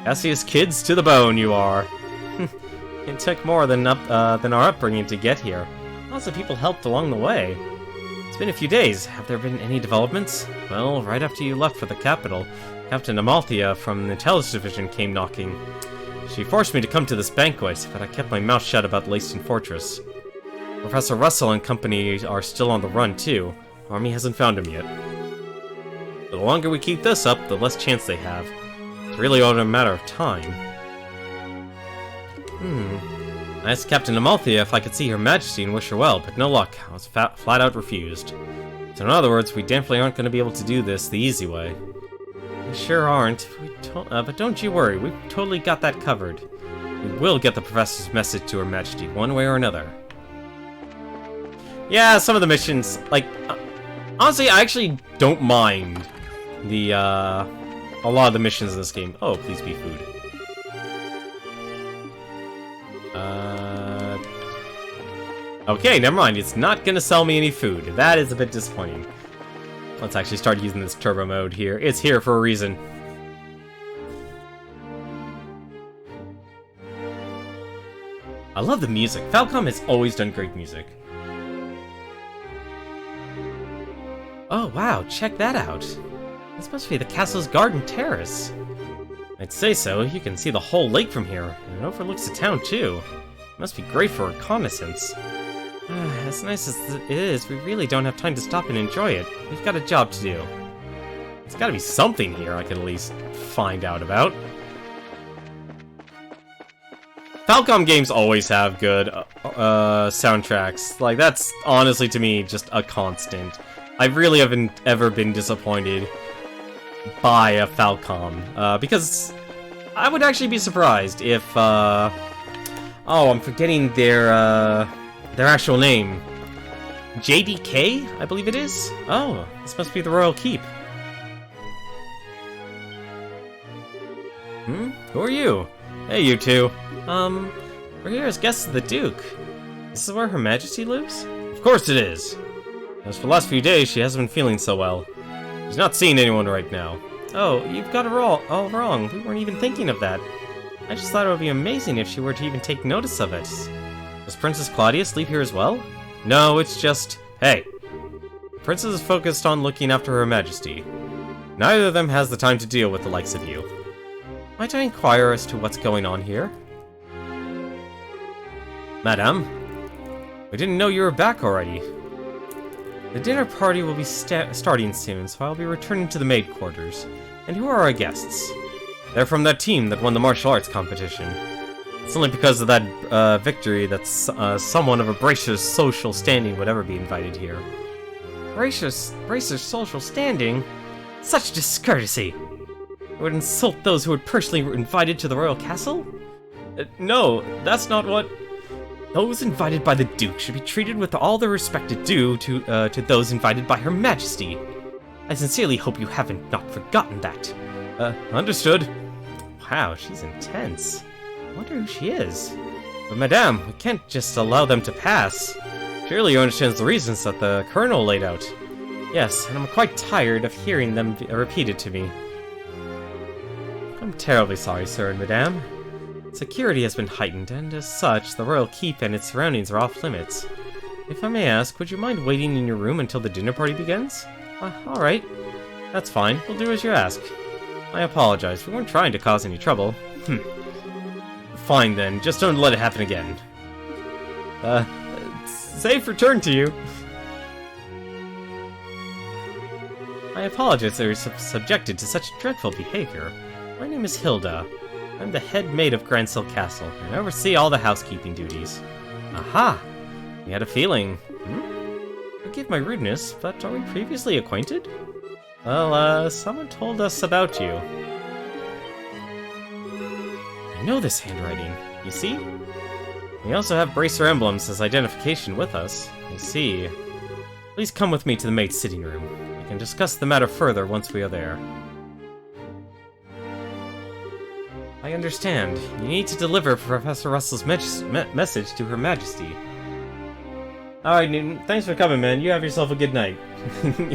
Cassius kids to the bone, you are. It took more than our upbringing to get here. Lots of people helped along the way. It's been a few days. Have there been any developments? Well, right after you left for the capital, Captain Amalthea from the Intelligence Division came knocking. She forced me to come to this banquet, but I kept my mouth shut about Leyston Fortress. Professor Russell and company are still on the run, too. Army hasn't found him yet. The longer we keep this up, the less chance they have. It's really only a matter of time. I asked Captain Amalthea if I could see Her Majesty and wish her well, but no luck. I was flat out refused. So in other words, we definitely aren't going to be able to do this the easy way. We sure aren't. But don't you worry, we've totally got that covered. We will get the professor's message to Her Majesty, one way or another. Yeah, some of the missions, like, honestly, I actually don't mind the, a lot of the missions in this game. Oh, please be food. Okay, never mind. It's not gonna sell me any food. That is a bit disappointing. Let's actually start using this turbo mode here. It's here for a reason. I love the music. Falcom has always done great music. Oh wow, check that out. This must be the castle's garden terrace. I'd say so. You can see the whole lake from here, and it overlooks the town too. It must be great for reconnaissance. As nice as it is, we really don't have time to stop and enjoy it. We've got a job to do. There's gotta be something here I could at least find out about. Falcom games always have good soundtracks. Like, that's honestly, to me, just a constant. I really haven't ever been disappointed by a Falcom, because I would actually be surprised if, oh, I'm forgetting their actual name. JDK, I believe it is? Oh, this must be the Royal Keep. Who are you? Hey, you two. We're here as guests of the Duke. This is where Her Majesty lives? Of course it is. As for the last few days, she hasn't been feeling so well. She's not seeing anyone right now. Oh, you've got it all wrong. We weren't even thinking of that. I just thought it would be amazing if she were to even take notice of it. Does Princess Claudia sleep here as well? No, it's just... Hey! The princess is focused on looking after Her Majesty. Neither of them has the time to deal with the likes of you. Might I inquire as to what's going on here? Madame? We didn't know you were back already. The dinner party will be starting soon, so I'll be returning to the maid quarters. And who are our guests? They're from that team that won the martial arts competition. It's only because of that victory that someone of a Bracer's social standing would ever be invited here. Bracer's social standing? Such discourtesy! It would insult those who were personally invited to the royal castle? No, that's not what... Those invited by the Duke should be treated with all the respect due to those invited by Her Majesty. I sincerely hope you haven't not forgotten that. Understood. Wow, she's intense. I wonder who she is. But madame, we can't just allow them to pass. Surely you understand the reasons that the Colonel laid out. Yes, and I'm quite tired of hearing them repeated to me. I'm terribly sorry, sir and madame. Security has been heightened, and as such, the Royal Keep and its surroundings are off limits. If I may ask, would you mind waiting in your room until the dinner party begins? Alright. That's fine. We'll do as you ask. I apologize. We weren't trying to cause any trouble. Fine then. Just don't let it happen again. Safe return to you. I apologize that you're subjected to such dreadful behavior. My name is Hilda. I'm the head maid of Gransel Castle, and I oversee all the housekeeping duties. Aha! We had a feeling. Forgive my rudeness, but are we previously acquainted? Well, someone told us about you. I know this handwriting, you see? We also have Bracer emblems as identification with us. You see. Please come with me to the maid's sitting room. We can discuss the matter further once we are there. I understand. You need to deliver Professor Russell's message to Her Majesty. Alright, Newton. Thanks for coming, man. You have yourself a good night.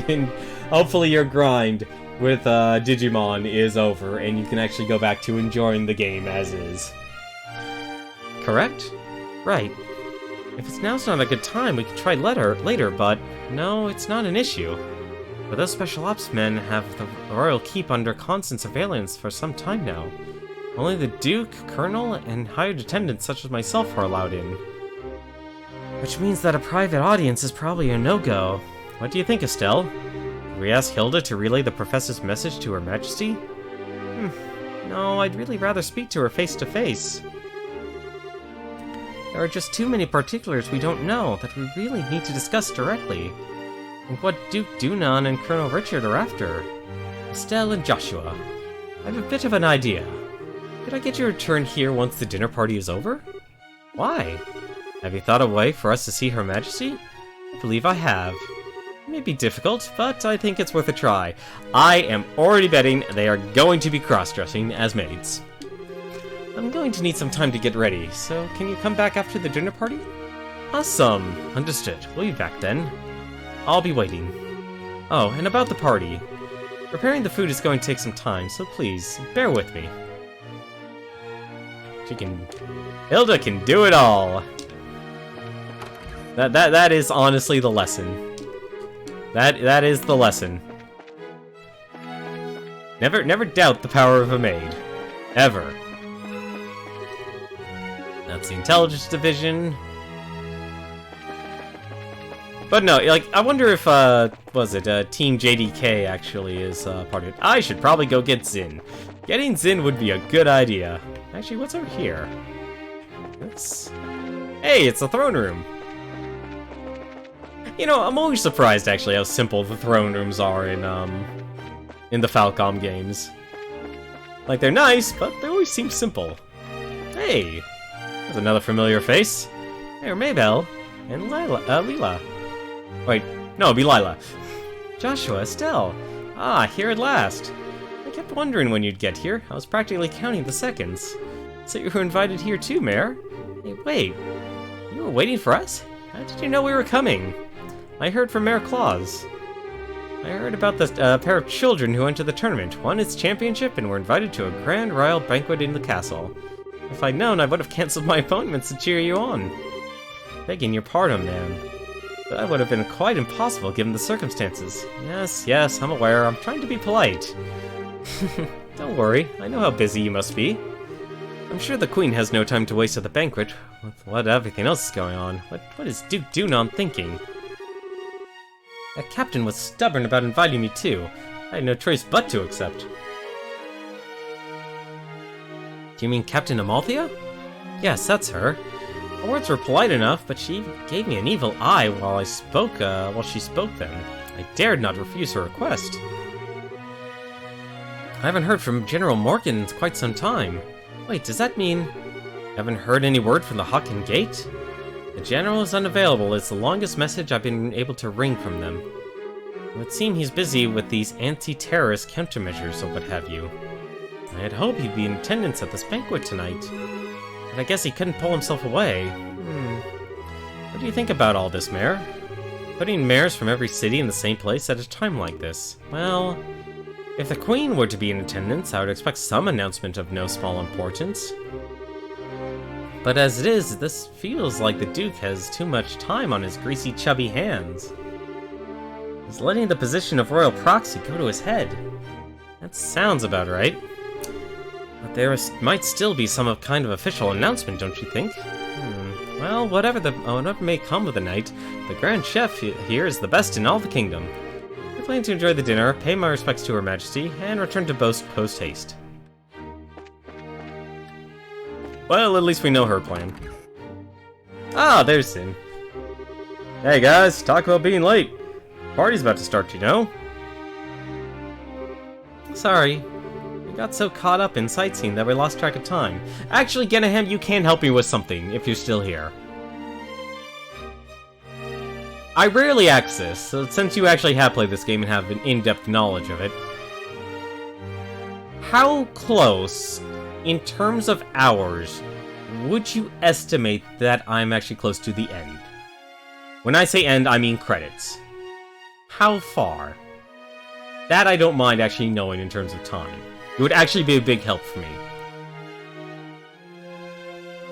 And hopefully your grind with Digimon is over, and you can actually go back to enjoying the game as is. Correct? Right. If now's not a good time, we could try later, but no, it's not an issue. But those special ops men have the Royal Keep under constant surveillance for some time now. Only the Duke, Colonel, and hired attendants such as myself are allowed in. Which means that a private audience is probably a no-go. What do you think, Estelle? Should we ask Hilda to relay the professor's message to Her Majesty? No, I'd really rather speak to her face-to-face. There are just too many particulars we don't know that we really need to discuss directly. And what Duke Dunan and Colonel Richard are after. Estelle and Joshua, I have a bit of an idea. Could I get your return here once the dinner party is over? Why? Have you thought of a way for us to see Her Majesty? I believe I have. It may be difficult, but I think it's worth a try. I am already betting they are going to be cross-dressing as maids. I'm going to need some time to get ready, so can you come back after the dinner party? Awesome! Understood. We'll be back then. I'll be waiting. Oh, and about the party. Preparing the food is going to take some time, so please, bear with me. Hilda can do it all! That is honestly the lesson. That is the lesson. Never doubt the power of a maid. Ever. That's the intelligence division. But no, like, I wonder if, Team JDK actually is, part of it. I should probably go get Zin. Getting Zin would be a good idea. Actually, what's over here? Hey, it's the throne room! You know, I'm always surprised, actually, how simple the throne rooms are in the Falcom games. Like, they're nice, but they always seem simple. Hey! There's another familiar face. Hey, Maybell. And Leela. Wait, no, it'd be Lila. Joshua, Estelle. Ah, here at last. I kept wondering when you'd get here. I was practically counting the seconds. So you were invited here too, Mayor? Hey, wait. You were waiting for us? How did you know we were coming? I heard from Mayor Claus. I heard about the pair of children who entered the tournament, won its championship, and were invited to a grand royal banquet in the castle. If I'd known, I would have cancelled my appointments to cheer you on. Begging your pardon, ma'am. That would have been quite impossible given the circumstances. Yes, I'm aware. I'm trying to be polite. Don't worry, I know how busy you must be. I'm sure the Queen has no time to waste at the banquet, with what everything else is going on. What is Duke Dunon thinking? That captain was stubborn about inviting me too. I had no choice but to accept. Do you mean Captain Amalthea? Yes, that's her. Her words were polite enough, but she gave me an evil eye while she spoke them. I dared not refuse her request. I haven't heard from General Morgan in quite some time. Wait, does that mean you haven't heard any word from the Hawken Gate? The General is unavailable. It's the longest message I've been able to wring from them. It would seem he's busy with these anti-terrorist countermeasures or what have you. I had hoped he'd be in attendance at this banquet tonight. But I guess he couldn't pull himself away. What do you think about all this, Mayor? Putting mayors from every city in the same place at a time like this? Well, if the Queen were to be in attendance, I would expect some announcement of no small importance. But as it is, this feels like the Duke has too much time on his greasy, chubby hands. He's letting the position of royal proxy go to his head. That sounds about right. But there might still be some kind of official announcement, don't you think? Well, whatever may come of the night, the Grand Chef here is the best in all the kingdom. I plan to enjoy the dinner, pay my respects to Her Majesty, and return to Boast post-haste. Well, at least we know her plan. Ah, there's Sin. Hey guys, talk about being late. Party's about to start, you know? Sorry. We got so caught up in sightseeing that we lost track of time. Actually, Genahem, you can help me with something, if you're still here. I rarely ask this, so since you actually have played this game and have an in-depth knowledge of it, how close, in terms of hours, would you estimate that I'm actually close to the end? When I say end, I mean credits. How far? That I don't mind actually knowing in terms of time. It would actually be a big help for me.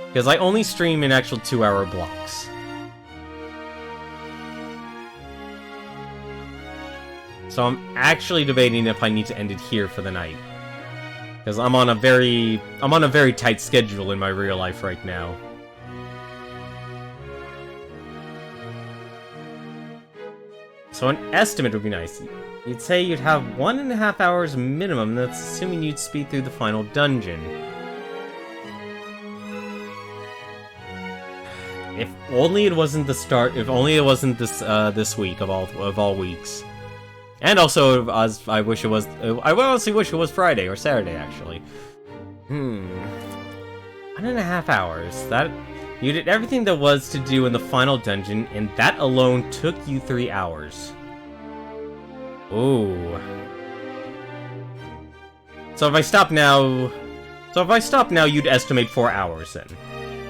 Because I only stream in actual 2-hour blocks. So I'm actually debating if I need to end it here for the night. Because I'm on a very tight schedule in my real life right now. So an estimate would be nice. You'd say you'd have 1.5 hours minimum, that's assuming you'd speed through the final dungeon. If only it wasn't the start, if only it wasn't this week of all weeks. And also, as I wish it was, I honestly wish it was Friday or Saturday, actually. 1.5 hours. That, you did everything there was to do in the final dungeon, and that alone took you 3 hours. Ooh. So if I stop now, you'd estimate 4 hours then.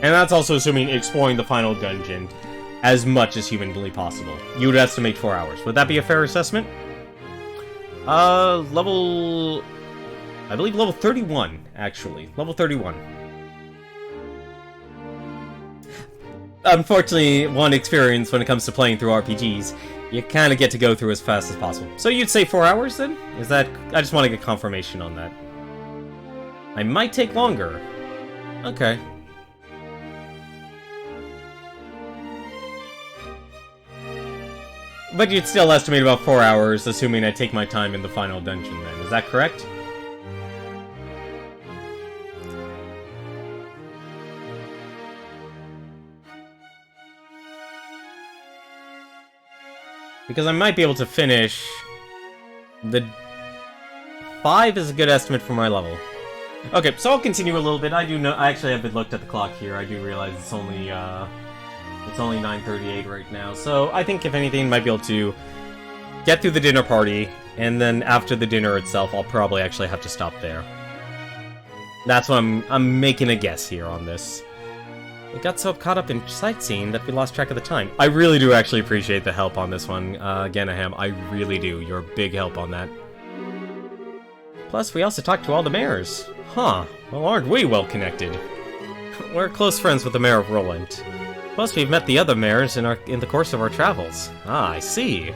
And that's also assuming exploring the final dungeon as much as humanly possible. You would estimate 4 hours. Would that be a fair assessment? I believe level 31, actually. Level 31. Unfortunately, one experience when it comes to playing through RPGs, you kind of get to go through as fast as possible. So you'd say 4 hours then? Is that... I just want to get confirmation on that. I might take longer. Okay. But you'd still estimate about 4 hours, assuming I take my time in the final dungeon then. Is that correct? Because I might be able to finish... The... 5 is a good estimate for my level. Okay, so I'll continue a little bit. I do know... I actually haven't looked at the clock here. I do realize it's only 9:38 right now. So I think, if anything, I might be able to get through the dinner party, and then after the dinner itself, I'll probably actually have to stop there. That's what I'm making a guess here on this. We got so caught up in sightseeing that we lost track of the time. I really do actually appreciate the help on this one, Ganaham. I really do. You're a big help on that. Plus, we also talked to all the mayors. Huh. Well, aren't we well connected? We're close friends with the mayor of Roland. Plus, we've met the other mayors in the course of our travels. Ah, I see.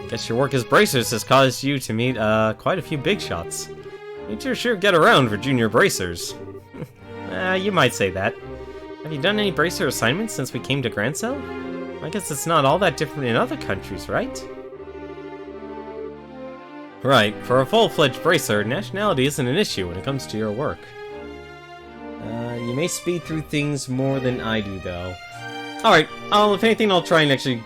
Guess your work as bracers has caused you to meet quite a few big shots. You two sure get around for junior bracers. You might say that. Have you done any bracer assignments since we came to Grancel? I guess it's not all that different in other countries, right? Right, for a full-fledged bracer, nationality isn't an issue when it comes to your work. You may speed through things more than I do, though. Alright, if anything, I'll try and actually...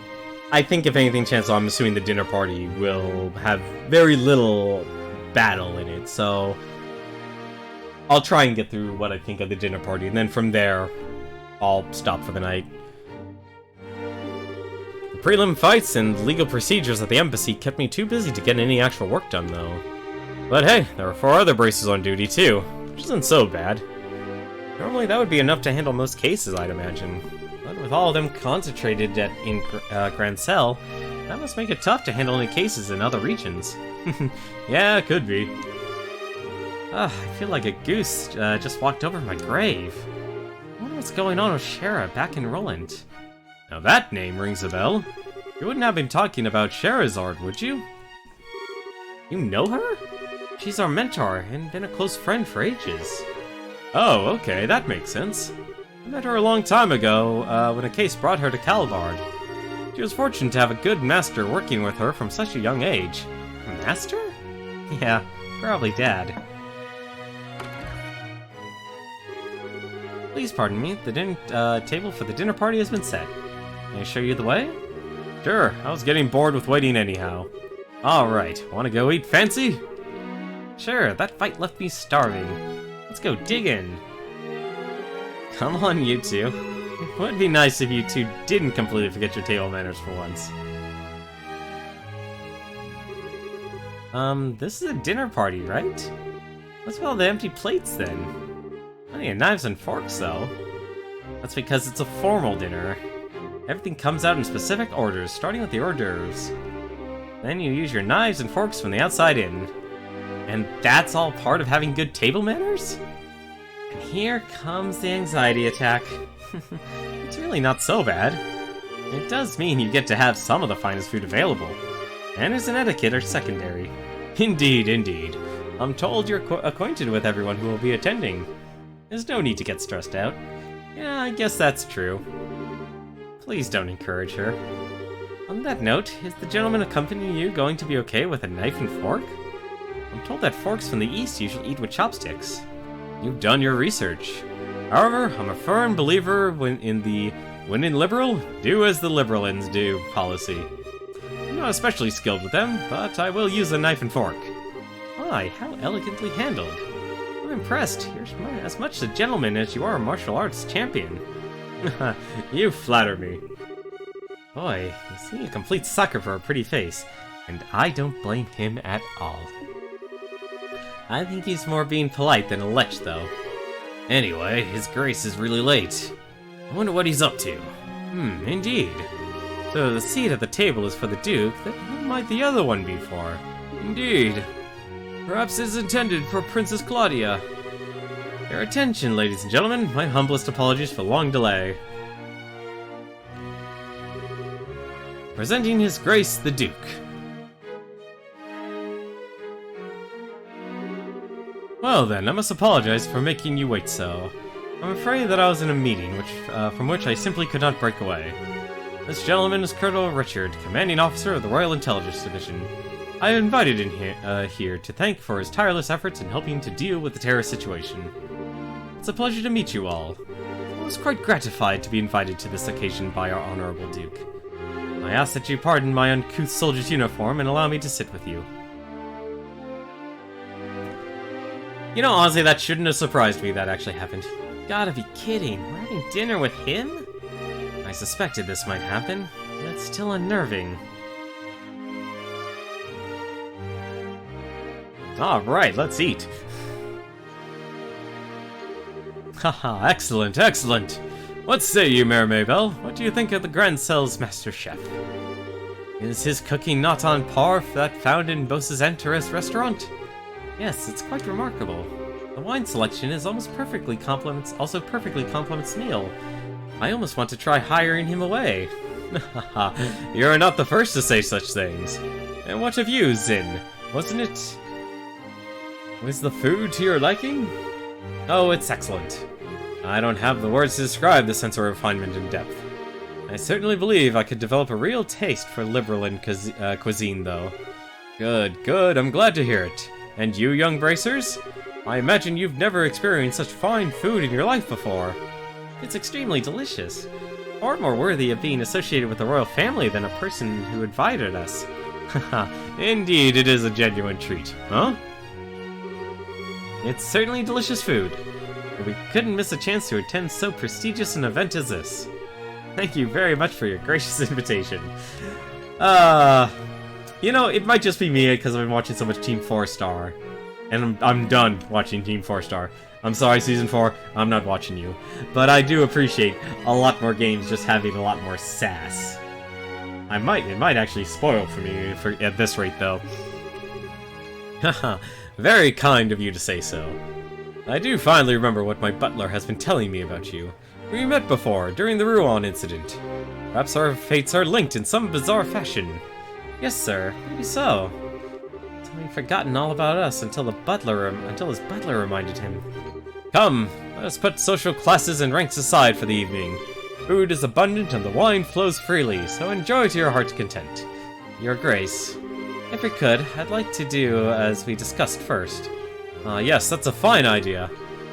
I think, if anything, chances are I'm assuming the dinner party will have very little battle in it, so... I'll try and get through what I think of the dinner party, and then from there, I'll stop for the night. The prelim fights and legal procedures at the embassy kept me too busy to get any actual work done, though. But hey, there are 4 other bracers on duty, too, which isn't so bad. Normally that would be enough to handle most cases, I'd imagine. But with all of them concentrated in Grancel, that must make it tough to handle any cases in other regions. Yeah, it could be. I feel like a goose just walked over my grave. I wonder what's going on with Shara back in Roland. Now that name rings a bell. You wouldn't have been talking about Sherazard, would you? You know her? She's our mentor and been a close friend for ages. Oh, okay, that makes sense. I met her a long time ago, when a case brought her to Calvard. She was fortunate to have a good master working with her from such a young age. Master? Yeah, probably Dad. Please pardon me, the table for the dinner party has been set. Can I show you the way? Sure, I was getting bored with waiting anyhow. Alright, wanna go eat fancy? Sure, that fight left me starving. Let's go dig in. Come on, you two. It would be nice if you two didn't completely forget your table manners for once. This is a dinner party, right? What's with all the empty plates, then? Plenty of knives and forks, though. That's because it's a formal dinner. Everything comes out in specific orders, starting with the hors d'oeuvres. Then you use your knives and forks from the outside in. And that's all part of having good table manners? And here comes the anxiety attack. It's really not so bad. It does mean you get to have some of the finest food available. Manners and etiquette are secondary. Indeed, indeed. I'm told you're acquainted with everyone who will be attending. There's no need to get stressed out. Yeah, I guess that's true. Please don't encourage her. On that note, is the gentleman accompanying you going to be okay with a knife and fork? I'm told that forks from the East usually eat with chopsticks. You've done your research. However, I'm a firm believer when in liberal, do as the liberalins do policy. I'm not especially skilled with them, but I will use a knife and fork. My, how elegantly handled. I'm impressed. You're as much a gentleman as you are a martial arts champion. You flatter me. Boy, you seem a complete sucker for a pretty face, and I don't blame him at all. I think he's more being polite than a lech, though. Anyway, his grace is really late. I wonder what he's up to. Indeed. So the seat at the table is for the Duke, then who might the other one be for? Indeed. Perhaps it's intended for Princess Claudia. Your attention, ladies and gentlemen. My humblest apologies for long delay. Presenting His Grace the Duke. Well then, I must apologize for making you wait so. I'm afraid that I was in a meeting, from which I simply could not break away. This gentleman is Colonel Richard, commanding officer of the Royal Intelligence Division. I invited him here to thank for his tireless efforts in helping to deal with the terrorist situation. It's a pleasure to meet you all. I was quite gratified to be invited to this occasion by our Honorable Duke. I ask that you pardon my uncouth soldier's uniform and allow me to sit with you. You know, honestly, that shouldn't have surprised me that actually happened. Gotta be kidding, we're having dinner with him? I suspected this might happen, but it's still unnerving. Alright, let's eat. Haha, excellent, excellent. What say you, Mayor Maybell? What do you think of the Grand Cell's master chef? Is his cooking not on par with that found in Bose's Enter's restaurant? Yes, it's quite remarkable. The wine selection is also perfectly complements the meal. I almost want to try hiring him away. You're not the first to say such things. And what of you, Zin? Wasn't it... Was the food to your liking? Oh, it's excellent. I don't have the words to describe the sense of refinement and depth. I certainly believe I could develop a real taste for liberal cuisine, though. Good, good, I'm glad to hear it. And you, young bracers? I imagine you've never experienced such fine food in your life before. It's extremely delicious. Far more worthy of being associated with the royal family than a person who invited us. Haha, indeed it is a genuine treat, huh? It's certainly delicious food. But we couldn't miss a chance to attend so prestigious an event as this. Thank you very much for your gracious invitation. You know, it might just be me because I've been watching so much Team 4 Star. And I'm done watching Team 4 Star. I'm sorry, Season 4, I'm not watching you. But I do appreciate a lot more games just having a lot more sass. It might actually spoil for me at this rate, though. Haha, very kind of you to say so. I do finally remember what my butler has been telling me about you. We met before, during the Rouen incident. Perhaps our fates are linked in some bizarre fashion. Yes, sir, maybe so. He'd forgotten all about us until his butler reminded him. Come, let us put social classes and ranks aside for the evening. Food is abundant and the wine flows freely, so enjoy to your heart's content. Your Grace, if we could, I'd like to do as we discussed first. Yes, that's a fine idea.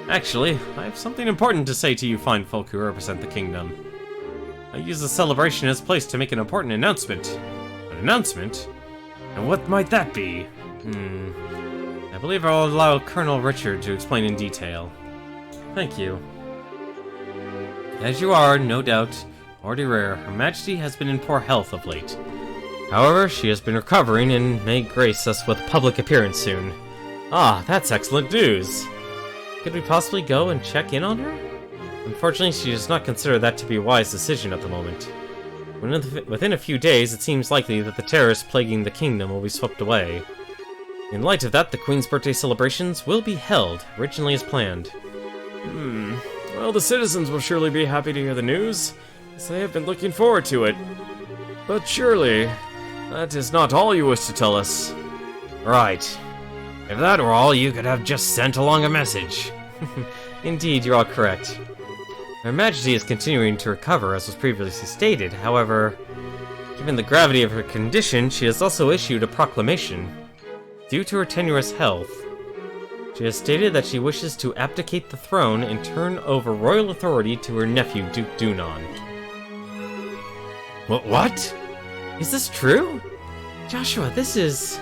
Actually, I have something important to say to you fine folk who represent the kingdom. I use the celebration as place to make an important announcement. An announcement? And what might that be? I believe I'll allow Colonel Richard to explain in detail. Thank you. As you are, no doubt, already aware, Her Majesty has been in poor health of late. However, she has been recovering and may grace us with public appearance soon. Ah, that's excellent news! Could we possibly go and check in on her? Unfortunately, she does not consider that to be a wise decision at the moment. Within a few days, it seems likely that the terrorists plaguing the kingdom will be swept away. In light of that, the Queen's birthday celebrations will be held, originally as planned. Well, the citizens will surely be happy to hear the news, as they have been looking forward to it. But surely, that is not all you wish to tell us. Right. If that were all, you could have just sent along a message. Indeed, you're all correct. Her Majesty is continuing to recover, as was previously stated. However, given the gravity of her condition, she has also issued a proclamation. Due to her tenuous health, she has stated that she wishes to abdicate the throne and turn over royal authority to her nephew, Duke Dunon. What? Is this true? Joshua, this is...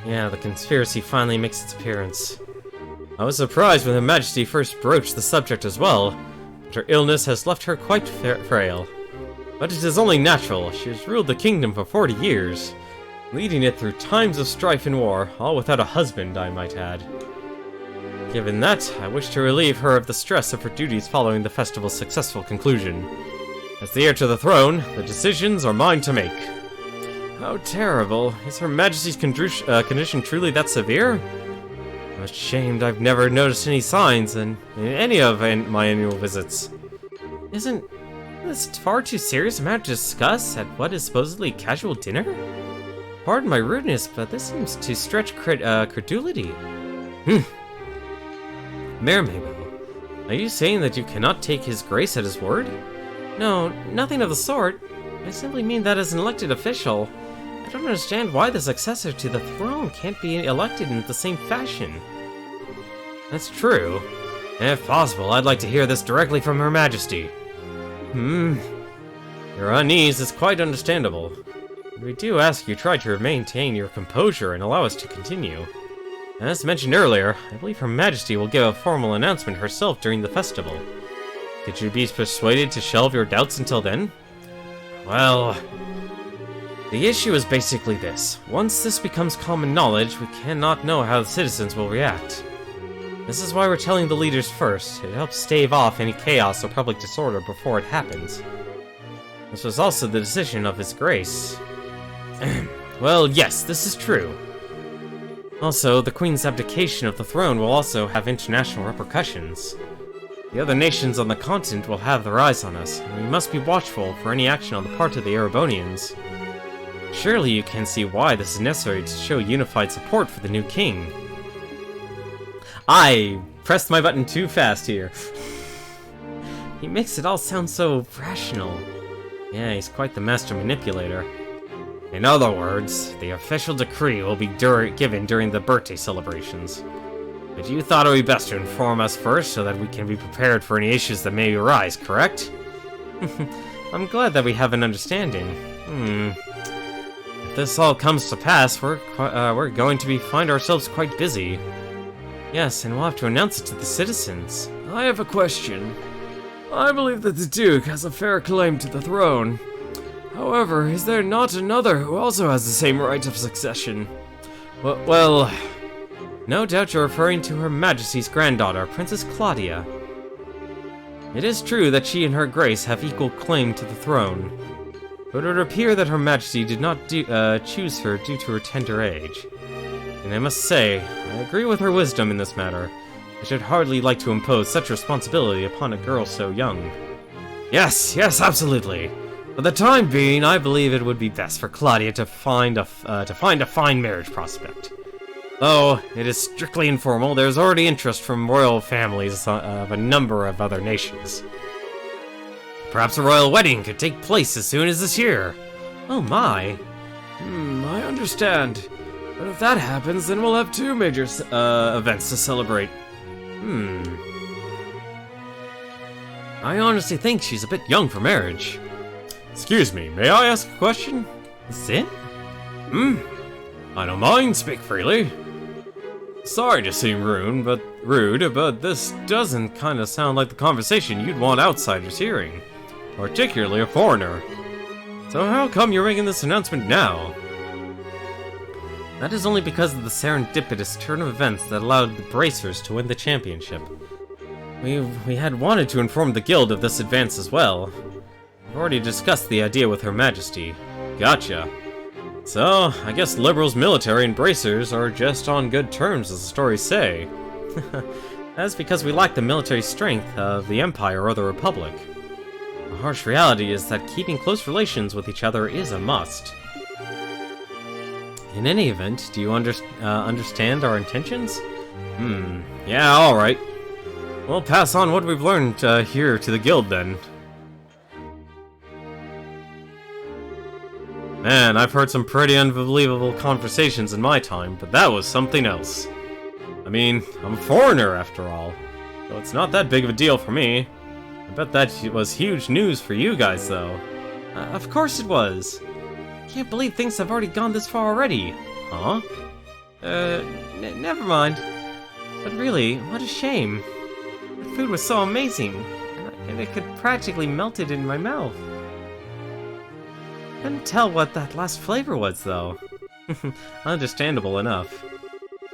Yeah, the conspiracy finally makes its appearance. I was surprised when Her Majesty first broached the subject as well, but her illness has left her quite frail. But it is only natural. She has ruled the kingdom for 40 years, leading it through times of strife and war, all without a husband, I might add. Given that, I wish to relieve her of the stress of her duties following the festival's successful conclusion. As the heir to the throne, the decisions are mine to make. How terrible. Is Her Majesty's condition truly that severe? I'm ashamed I've never noticed any signs in any of my annual visits. Isn't this far too serious a matter to discuss at what is supposedly casual dinner? Pardon my rudeness, but this seems to stretch credulity. Mayor Mabel, are you saying that you cannot take his grace at his word? No, nothing of the sort. I simply mean that as an elected official, I don't understand why the successor to the throne can't be elected in the same fashion. That's true. And if possible, I'd like to hear this directly from Her Majesty. Your unease is quite understandable. We do ask you try to maintain your composure and allow us to continue. As mentioned earlier, I believe Her Majesty will give a formal announcement herself during the festival. Could you be persuaded to shelve your doubts until then? Well, the issue is basically this. Once this becomes common knowledge, we cannot know how the citizens will react. This is why we're telling the leaders first. It helps stave off any chaos or public disorder before it happens. This was also the decision of His Grace. Well, yes, this is true. Also, the Queen's abdication of the throne will also have international repercussions. The other nations on the continent will have their eyes on us, and we must be watchful for any action on the part of the Erebonians. Surely you can see why this is necessary to show unified support for the new king. I pressed my button too fast here. He makes it all sound so rational. Yeah, he's quite the master manipulator. In other words, the official decree will be given during the birthday celebrations. But you thought it would be best to inform us first so that we can be prepared for any issues that may arise, correct? I'm glad that we have an understanding. If this all comes to pass, we're going to find ourselves quite busy. Yes, and we'll have to announce it to the citizens. I have a question. I believe that the Duke has a fair claim to the throne. However, is there not another who also has the same right of succession? Well, no doubt you're referring to Her Majesty's granddaughter, Princess Claudia. It is true that she and Her Grace have equal claim to the throne, but it would appear that Her Majesty did not choose her due to her tender age. And I must say, I agree with her wisdom in this matter. I should hardly like to impose such responsibility upon a girl so young. Yes, absolutely. For the time being, I believe it would be best for Claudia to find a fine marriage prospect. Though it is strictly informal, there is already interest from royal families of a number of other nations. Perhaps a royal wedding could take place as soon as this year. Oh my. I understand. But if that happens, then we'll have two major events to celebrate. I honestly think she's a bit young for marriage. Excuse me, may I ask a question? Sin? I don't mind, speak freely. Sorry to seem rude, but this doesn't kind of sound like the conversation you'd want outsiders hearing. Particularly a foreigner. So how come you're making this announcement now? That is only because of the serendipitous turn of events that allowed the Bracers to win the championship. We had wanted to inform the guild of this advance as well. We've already discussed the idea with Her Majesty. Gotcha. So, I guess Liberals, military, and Bracers are just on good terms, as the stories say. That's because we lack the military strength of the Empire or the Republic. The harsh reality is that keeping close relations with each other is a must. In any event, do you understand our intentions? Yeah, alright. We'll pass on what we've learned here to the guild then. Man, I've heard some pretty unbelievable conversations in my time, but that was something else. I mean, I'm a foreigner after all, so it's not that big of a deal for me. I bet that was huge news for you guys though. Of course it was. Can't believe things have already gone this far already. Huh? Never mind. But really, what a shame. The food was so amazing, and it could practically melt it in my mouth. Couldn't tell what that last flavor was, though. Understandable enough.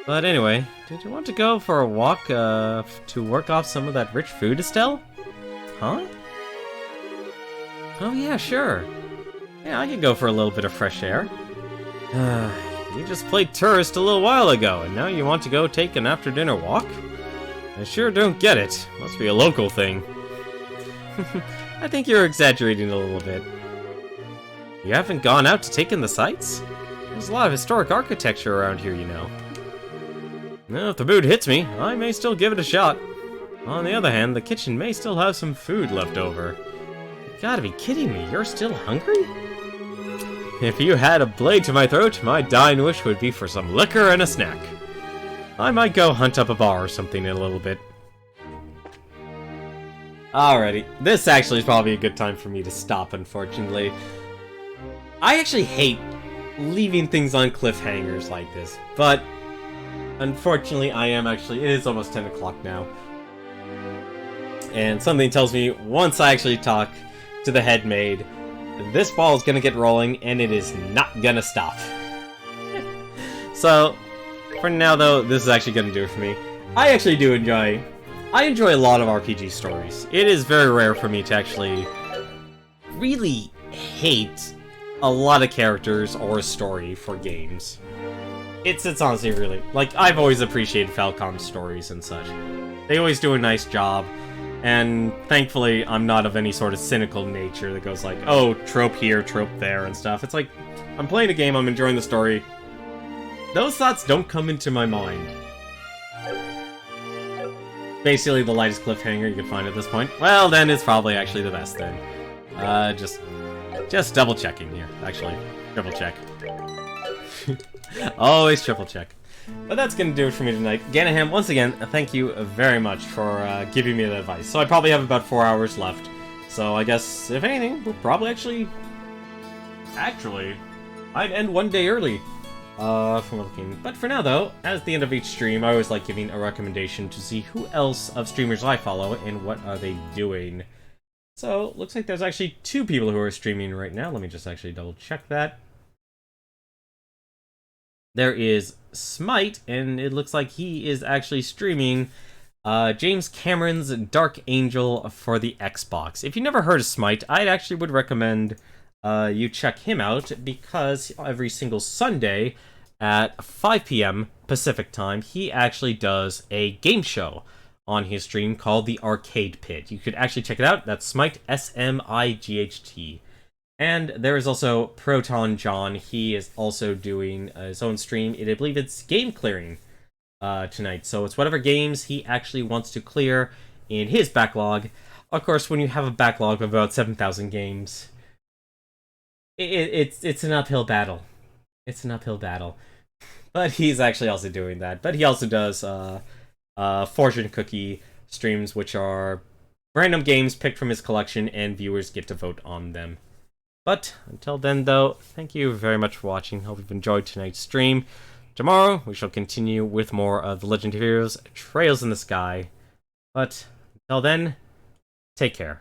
But anyway, did you want to go for a walk, to work off some of that rich food, Estelle? Huh? Oh yeah, sure. Yeah, I could go for a little bit of fresh air. You just played tourist a little while ago, and now you want to go take an after-dinner walk? I sure don't get it. Must be a local thing. I think you're exaggerating a little bit. You haven't gone out to take in the sights? There's a lot of historic architecture around here, you know. Well, if the mood hits me, I may still give it a shot. On the other hand, the kitchen may still have some food left over. You gotta be kidding me, you're still hungry? If you had a blade to my throat, my dying wish would be for some liquor and a snack. I might go hunt up a bar or something in a little bit. Alrighty, this actually is probably a good time for me to stop, unfortunately. I actually hate leaving things on cliffhangers like this, but unfortunately it is almost 10 o'clock now. And something tells me once I actually talk to the head maid, this ball is gonna get rolling, and it is not gonna stop. So, for now though, this is actually gonna do it for me. I enjoy a lot of RPG stories. It is very rare for me to actually really hate a lot of characters or a story for games. It's honestly really, like, I've always appreciated Falcom's stories and such. They always do a nice job. And thankfully, I'm not of any sort of cynical nature that goes like, oh, trope here, trope there, and stuff. It's like, I'm playing a game, I'm enjoying the story. Those thoughts don't come into my mind. Basically, the lightest cliffhanger you can find at this point. Well, then it's probably actually the best then. Just double checking here, actually. Triple check. Always triple check. But that's going to do it for me tonight. Ganaham, once again, thank you very much for giving me that advice. So I probably have about 4 hours left. So I guess, if anything, we'll probably actually, I'd end one day early from looking. But for now, though, at the end of each stream, I always like giving a recommendation to see who else of streamers I follow and what are they doing. So, looks like there's actually 2 people who are streaming right now. Let me just actually double check that. There is Smite, and it looks like he is actually streaming James Cameron's Dark Angel for the Xbox. If you never heard of Smite, I actually would recommend you check him out, because every single Sunday at 5 p.m. Pacific time, he actually does a game show on his stream called The Arcade Pit. You could actually check it out. That's Smite, S-M-I-G-H-T. And there is also Proton John. He is also doing his own stream. I believe it's game clearing tonight. So it's whatever games he actually wants to clear in his backlog. Of course, when you have a backlog of about 7,000 games, it's an uphill battle. It's an uphill battle. But he's actually also doing that. But he also does fortune cookie streams, which are random games picked from his collection, and viewers get to vote on them. But until then, though, thank you very much for watching. Hope you've enjoyed tonight's stream. Tomorrow, we shall continue with more of the Legend of Heroes Trails in the Sky. But until then, take care.